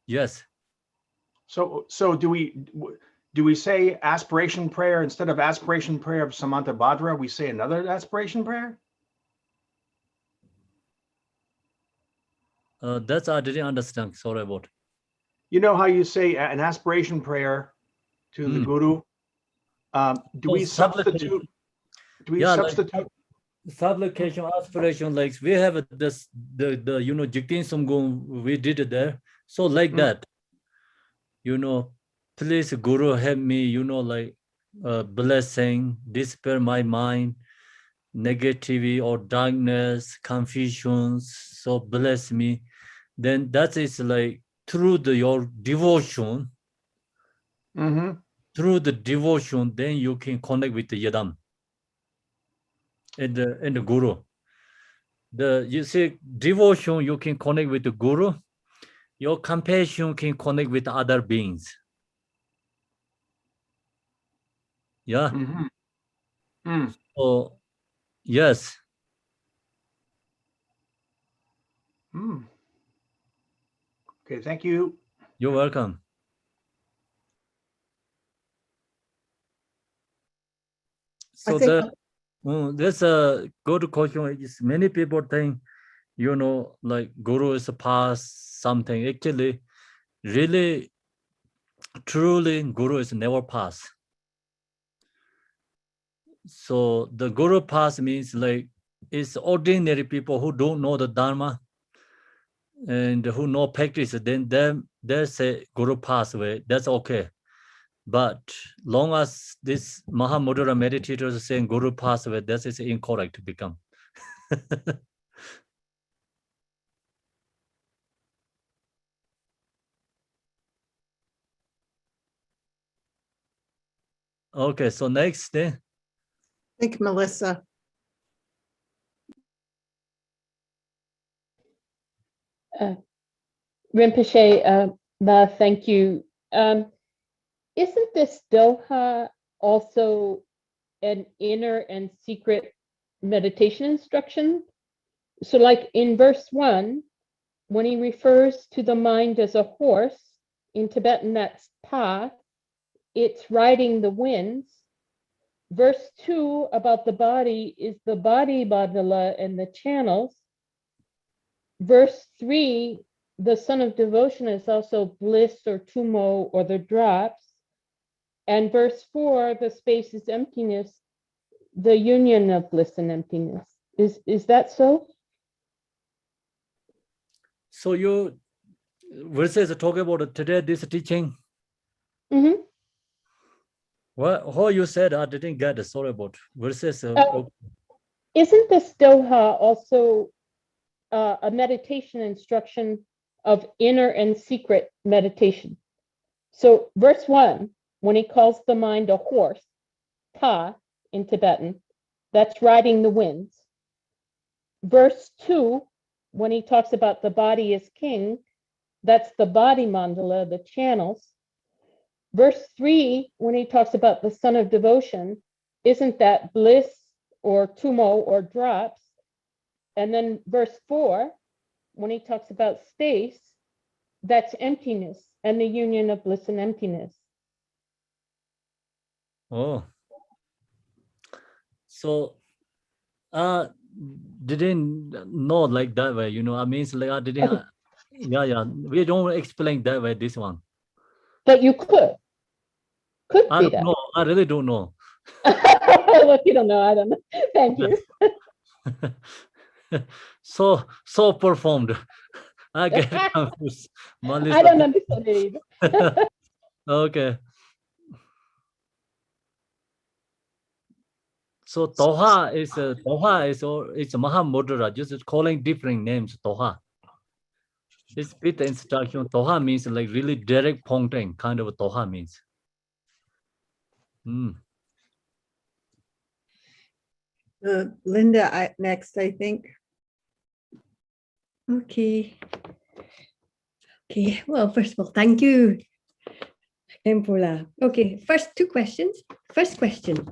Yes. So do we say aspiration prayer instead of aspiration prayer of Samanta Bhadra? We say another aspiration prayer? That's I didn't understand. Sorry about. You know how you say an aspiration prayer to the Guru? Do we substitute? Do we substitute? Like, supplication, aspiration, like we have this the Jigten Sumgon, we did it there. So like that, please Guru help me, like blessing, dispel my mind, negativity or darkness, confusions. So bless me. Then that is like through your devotion. Through the devotion, then you can connect with the Yadam and the Guru. You see, devotion, you can connect with the Guru. Your compassion can connect with other beings. Yeah. So, yes. Okay, thank you. You're welcome. So there's a good question. Is many people think, like Guru is past something. Actually, really, truly, Guru is never past. So the Guru past means like it's ordinary people who don't know the Dharma and who know practice. Then they say Guru passed away. That's okay. But long as this Mahamudra meditators are saying Guru passed away, that is incorrect to become. Okay, so next. I think Melissa. Rinpoche, thank you. Isn't this Doha also an inner and secret meditation instruction? So like in verse 1, when he refers to the mind as a horse, in Tibetan that's pa, it's riding the winds. Verse 2 about the body is the body badala and the channels. Verse 3, the son of devotion is also bliss or tumo or the drops. And verse 4, the space is emptiness, the union of bliss and emptiness. Is that so? So you verses talk about today this teaching. Mm-hmm. How you said I didn't get it. Sorry about verses. Isn't this Doha also a meditation instruction of inner and secret meditation? So verse 1, when he calls the mind a horse, ta in Tibetan, that's riding the winds. Verse 2, when he talks about the body as king, that's the body mandala, the channels. Verse 3, when he talks about the sun of devotion, isn't that bliss or tumo or drops? And then verse 4, when he talks about space, that's emptiness and the union of bliss and emptiness. Oh. So didn't know like that way, you know. I mean, like I didn't. Yeah. We don't explain that way. This one. But you could I be don't that. know. I really don't know. Look, you don't know. I don't know. Thank you. so performed. I get confused. I don't understand it either. Okay. So Toha is it's Mahamudra, just calling different names. Toha. It's bit instruction. Toha means like really direct pointing, kind of Toha means. Linda, next, I think. Okay. Well, first of all, thank you, Kempula. Okay, first two questions. First question.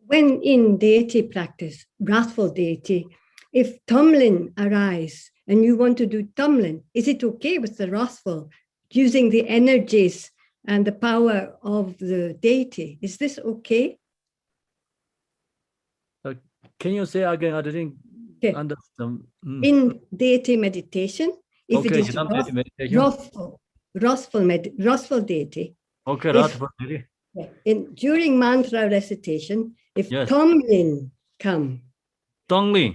When in deity practice, wrathful deity, if Tumlin arise and you want to do Tumlin, is it okay with the wrathful using the energies and the power of the deity? Is this okay? Can you say again? I didn't understand. In deity meditation, if it is wrathful deity. Okay, wrathful deity. During mantra recitation, if Tumlin come. Tumlin,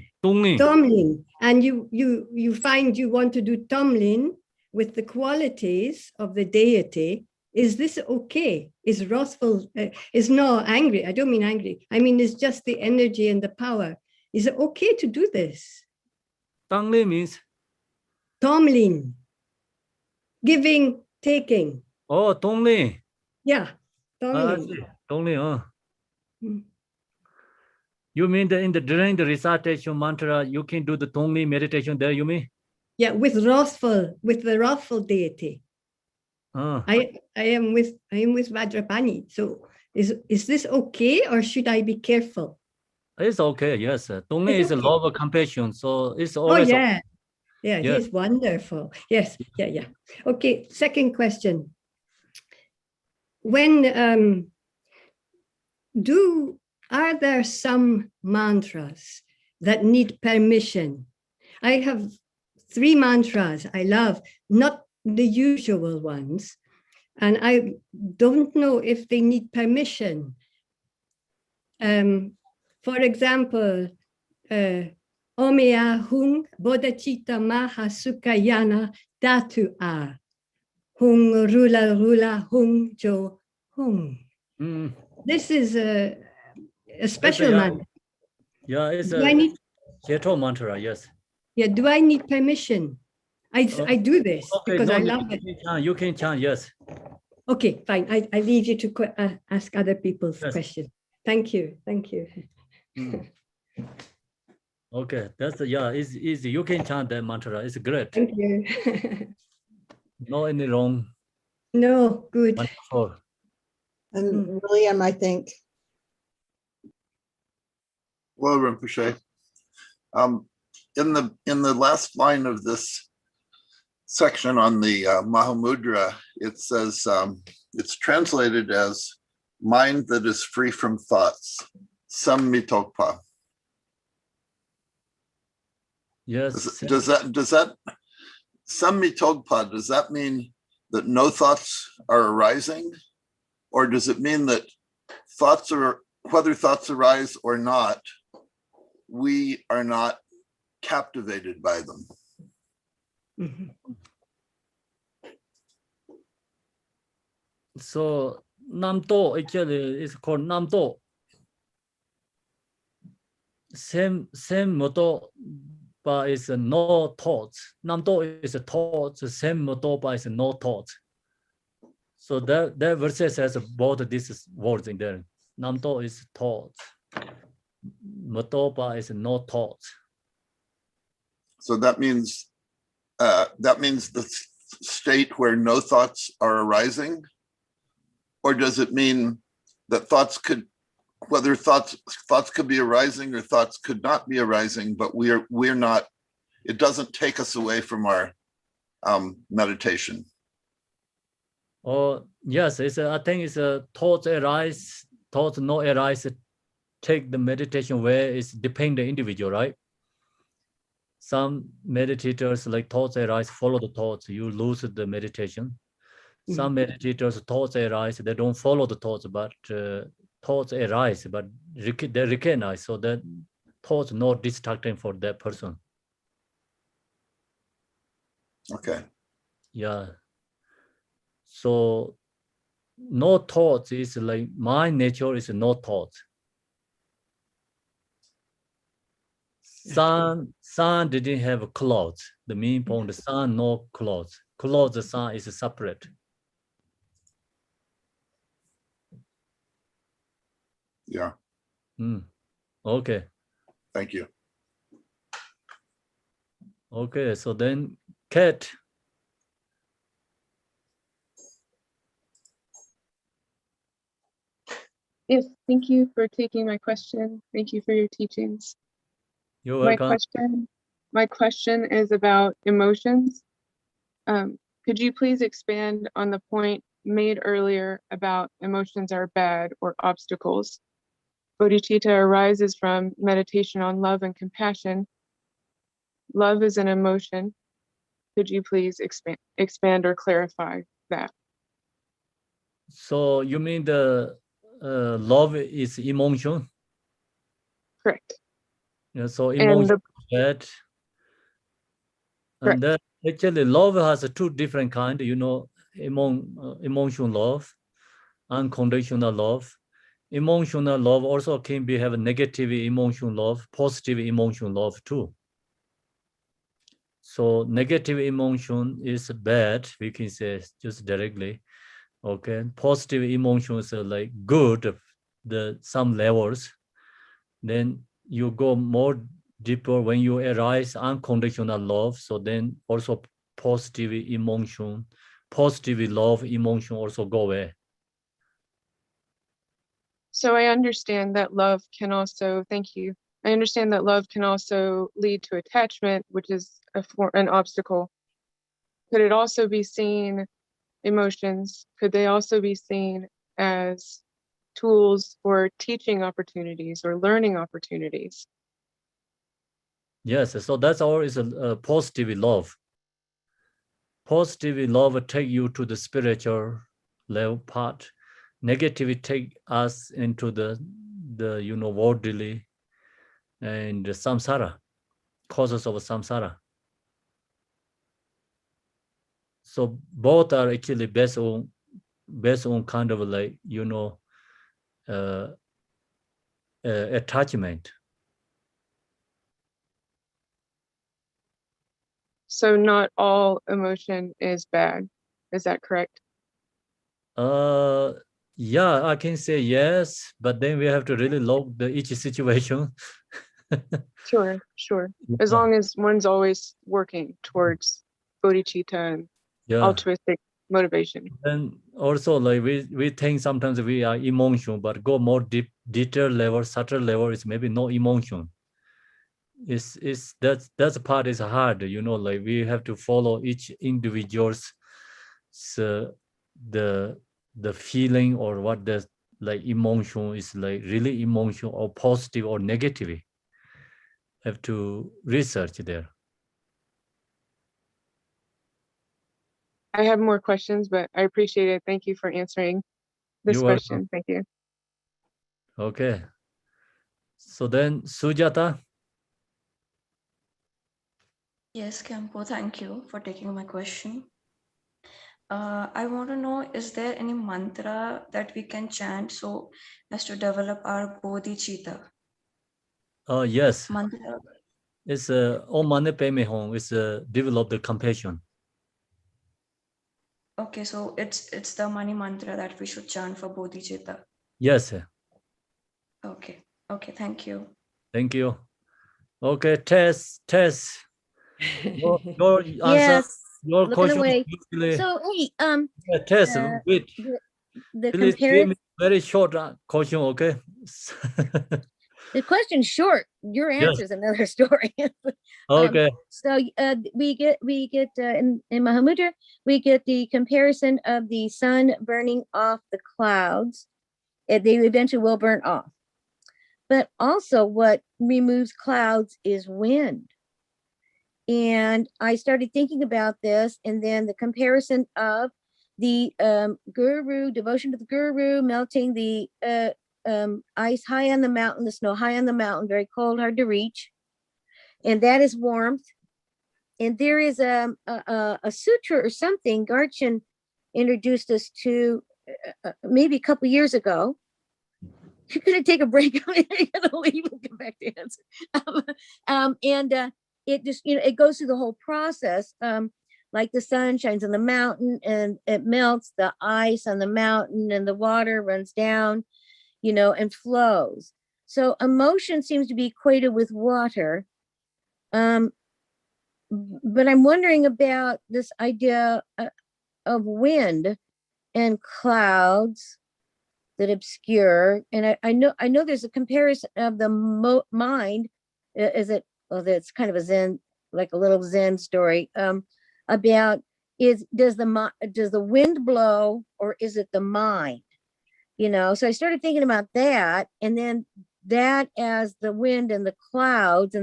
and you find you want to do Tumlin with the qualities of the deity, is this okay? Is wrathful, is not angry. I don't mean angry. I mean, it's just the energy and the power. Is it okay to do this? Tumlin means? Tumlin. Giving, taking. Oh, Tumlin. Yeah, Tumlin. Tumlin, You mean that during the recitation mantra, you can do the Tumlin meditation there, you mean? Yeah, with the wrathful deity. I am with Vajrapani. So is this okay, or should I be careful? It's okay, yes. Tumlin is a love of compassion, so it's always. Oh yeah, yeah, he's wonderful. Yes, yeah. Okay, second question. When are there some mantras that need permission? I have 3 mantras I love, not the usual ones, and I don't know if they need permission. For example, Omea Hung Bodhicitta Maha Sukayana Datu A Hung Rula Hung Jo Hung. This is a special mantra. Yeah, it's a Cheto mantra, yes. Yeah, do I need permission? I do this because I love it. You can chant, yes. Okay, fine. I leave you to ask other people's questions. Thank you. Okay, that's it's easy. You can chant that mantra. It's great. Thank you. No any wrong. No, good. Wonderful. And William, I think. Well, Rinpoche, in the last line of this section on the Mahamudra, it says it's translated as mind that is free from thoughts, sammitokpa. Yes. Does that sammitokpa, does that mean that no thoughts are arising? Or does it mean that thoughts are, whether thoughts arise or not, we are not captivated by them? So namto actually is called namto. Same moto but is no thoughts. Namto is a thought. The same moto but is no thoughts. So that verse has both these words in there. Namto is thoughts. Motopa is no thoughts. So that means the state where no thoughts are arising? Or does it mean that thoughts could, whether thoughts could be arising or thoughts could not be arising, but we're not, it doesn't take us away from our meditation? Oh yes, I think it's a thoughts arise, thoughts no arise, take the meditation where it's depend the individual, right? Some meditators like thoughts arise, follow the thoughts, you lose the meditation. Some meditators thoughts arise, they don't follow the thoughts, but thoughts arise, but they recognize, so that thoughts not distracting for that person. Okay. Yeah. So no thoughts is like my nature is no thoughts. Sun didn't have clouds. The mean point, the sun no clouds. Clouds, the sun is separate. Yeah. Okay. Thank you. Okay, so then Kat. Yes, thank you for taking my question. Thank you for your teachings. You're welcome. My question is about emotions. Could you please expand on the point made earlier about emotions are bad or obstacles? Bodhicitta arises from meditation on love and compassion. Love is an emotion. Could you please expand or clarify that? So you mean the love is emotion? Correct. Yeah, so emotion is bad. And then actually love has two different kinds, you know, emotional love, unconditional love. Emotional love also can be have a negative emotional love, positive emotional love too. So negative emotion is bad, we can say just directly. Okay, positive emotions are like good, some levels. Then you go more deeper when you arise unconditional love. So then also positive emotion, positive love emotion also go away. So I understand that love can also, thank you. I understand that love can also lead to attachment, which is an obstacle. Could it also be seen, emotions, could they also be seen as tools for teaching opportunities or learning opportunities? Yes, so that's all is a positive love. Positive love will take you to the spiritual level part. Negative take us into the you know, worldly and the samsara, causes of samsara. So both are actually based on kind of like, you know, attachment. So not all emotion is bad. Is that correct? Yeah, I can say yes, but then we have to really look the each situation. Sure. Yeah. As long as one's always working towards bodhicitta and altruistic motivation. And also like we think sometimes we are emotional, but go more deep, detailed level, subtle level is maybe no emotion. It's that's part is hard, you know, like we have to follow each individual's the feeling or what the like emotion is, like really emotional or positive or negative. Have to research there. I have more questions, but I appreciate it. Thank you for answering. this You're welcome. question. Thank you. Okay. So then, Sujata. Yes, Kempo, thank you for taking my question. I want to know, is there any mantra that we can chant so as to develop our bodhicitta? Yes. Mantra. It's Om Mani Padme Hum. It's develop the compassion. Okay, so it's the money mantra that we should chant for bodhicitta. Yes. Sir. Okay. Okay, thank you. Thank you. Okay, Tess. Your answer. Yes, Your looking question. away. Usually, So, hey, yeah, Tess, wait. the Please give comparison, me very short question, okay? the question's short. Your Yes. answer is another story. Okay. So we get in Mahamudra, we get the comparison of the sun burning off the clouds. They eventually will burn off. But also what removes clouds is wind. And I started thinking about this, and then the comparison of the guru, devotion to the guru, melting the ice high on the mountain, the snow high on the mountain, very cold, hard to reach. And that is warmth. And there is a sutra or something Garchen introduced us to maybe a couple years ago. You're gonna take a break. I'm gonna leave and come back to answer. It just, it goes through the whole process. Like the sun shines on the mountain and it melts the ice on the mountain and the water runs down, and flows. So emotion seems to be equated with water. But I'm wondering about this idea of wind and clouds that obscure. And I know there's a comparison of the mind. Is it? Well, that's kind of a Zen, like a little Zen story. About does the wind blow or is it the mind? So I started thinking about that, and then that as the wind and the clouds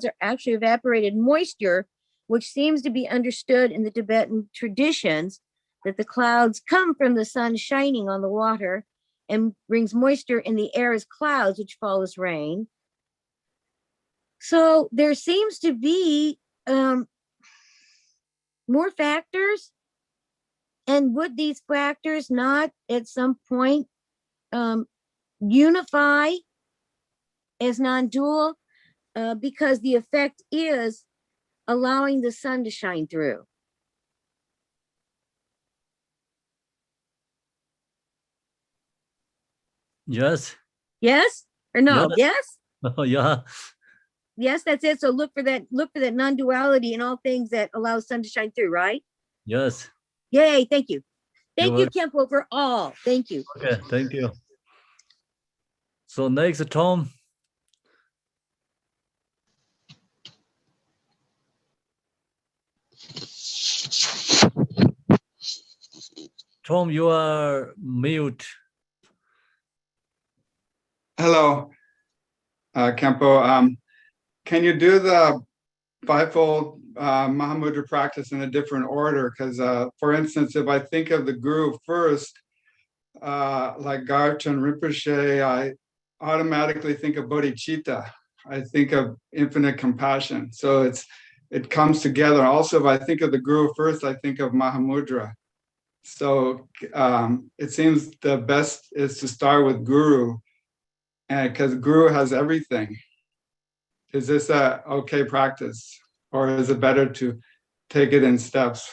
are actually evaporated moisture, which seems to be understood in the Tibetan traditions, that the clouds come from the sun shining on the water and brings moisture in the air as clouds, which fall as rain. So there seems to be more factors. And would these factors not at some point unify as non-dual? Because the effect is allowing the sun to shine through. Yes. Yes or no? Yes. Yeah. Yes, that's it. So look for that non-duality in all things that allow sun to shine through, right? Yes. Yay, thank you. Thank you, welcome. Kempo, for all. Thank you. Okay, thank you. So next, Tom. Tom, you are mute. Hello, Kempo. Can you do the fivefold Mahamudra practice in a different order? Because, for instance, if I think of the guru first, like Garchen Rinpoche, I automatically think of bodhicitta. I think of infinite compassion. So it comes together. Also, if I think of the guru first, I think of Mahamudra. So it seems the best is to start with guru, and because guru has everything. Is this a okay practice, or is it better to take it in steps?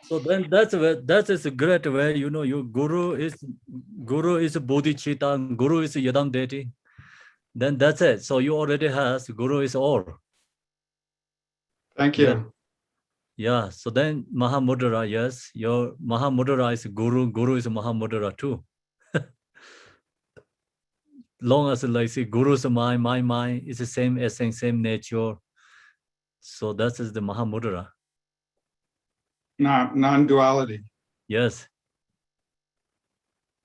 So then that is a great way. Your guru is bodhicitta, guru is yadam deity. Then that's it. So you already has guru is all. Thank you. Yeah. So then Mahamudra, yes, your Mahamudra is guru is Mahamudra too. Long as like say guru's mind, my mind is the same essence, same nature. So that is the Mahamudra. Non-duality. Yes.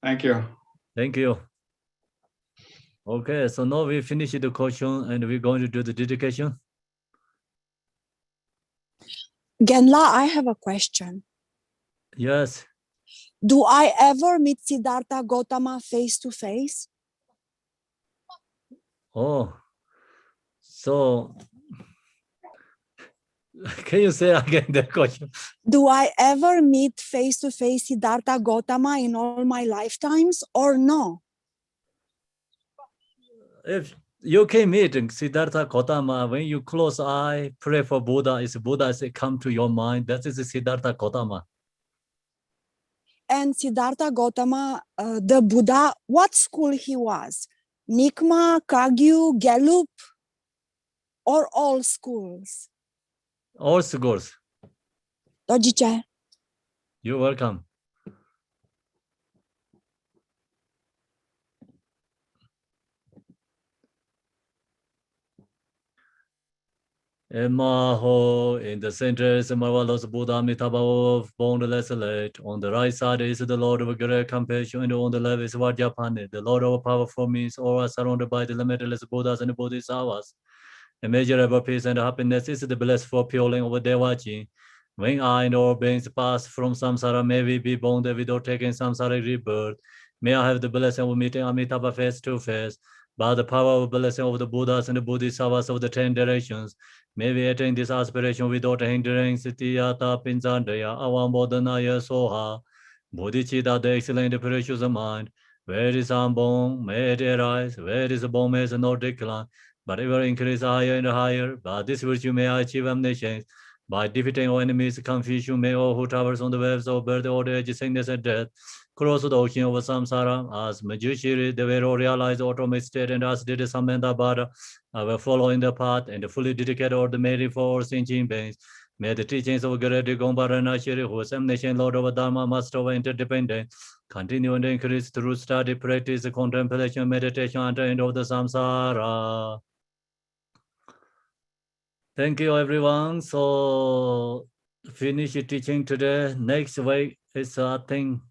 Thank you. Thank you. Okay, so now we finish the question and we're going to do the dedication. Genla, I have a question. Yes. Do I ever meet Siddhartha Gautama face to face? Oh, so can you say again the question? Do I ever meet face to face Siddhartha Gautama in all my lifetimes or no? If you can meet Siddhartha Gautama, when you close eye, pray for Buddha, is Buddha say come to your mind, that is Siddhartha Gautama. And Siddhartha Gautama, the Buddha, what school he was? Nyingma, Kagyu, Gelug, or all schools? All schools. Dojiche. You're welcome. Emaho, in the center is the marvelous Buddha Amitabha of boundless light. On the right side is the Lord of great compassion, and on the left is Vajrapani, the Lord of powerful means, all are surrounded by the limitless Buddhas and Bodhisattvas. Immeasurable peace and happiness is the blissful feeling of Devachi. When I and all beings pass from samsara, may we be born without taking samsara rebirth. May I have the blessing of meeting Amitabha face to face. By the power of blessing of the Buddhas and the Bodhisattvas of the 10 directions, may we attain this aspiration without hindering Sitiyata Pinzandaya, Avambodhanaya Soha, Bodhicitta, the excellent precious mind. Where is unborn, may it arise, where is born, may it not decline, but ever increase higher and higher. By this virtue may I achieve omniscience. By defeating all enemies, confusion, may all who traverse on the waves of birth, old age, sickness, and death, cross the ocean of samsara. As Manjushri, they will realize the ultimate state, and as did Samantha, I will follow in the path and fully dedicate all the merit for all sentient beings. May the teachings of Gurudeva Gombarana Shri, who is omniscient, Lord of Dharma, Master of interdependence, continue and increase through study, practice, contemplation, meditation, and the end of the samsara. Thank you, everyone. So, finish teaching today. Next week is, I think,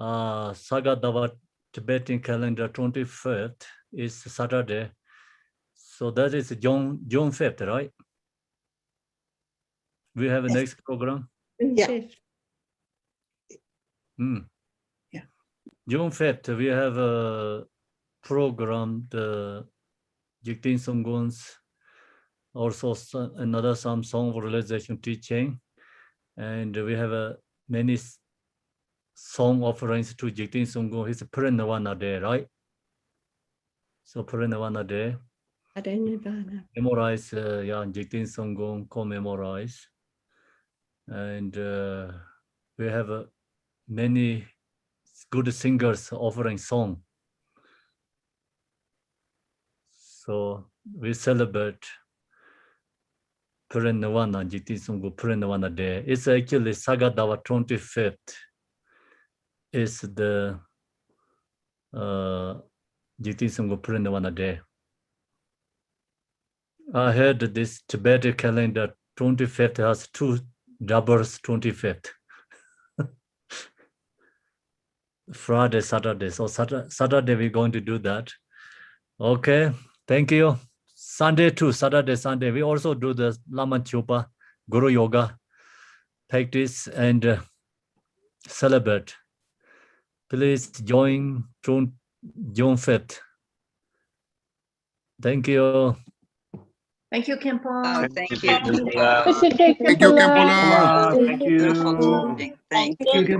Sagadava Tibetan calendar 25th is Saturday. So that is June 5th, right? We have a next program. Yeah. Yeah. June 5th, we have a program, the Jigten Sumgon's, also another some song realization teaching. And we have many song offerings to Jigten Sumgon. His Parinavana Day, right? So Parinavana Day. Memorize, Jigten Sumgon, commemorize. And we have many good singers offering song. So we celebrate Parinavana, Jigten Sumgon Parinavana Day. It's actually Sagadava 25th. Is the Jigten Sumgon Parinavana Day. I heard this Tibetan calendar 25th has two doubles 25th. Friday, Saturday. So Saturday we're going to do that. Okay, thank you. Sunday too, Saturday, Sunday. We also do the Lama Chupa, Guru Yoga practice and celebrate. Please join June 5th. Thank you. Thank you, Kempo. Thank you. Thank you, Kempola. Thank you. Thank Thank you.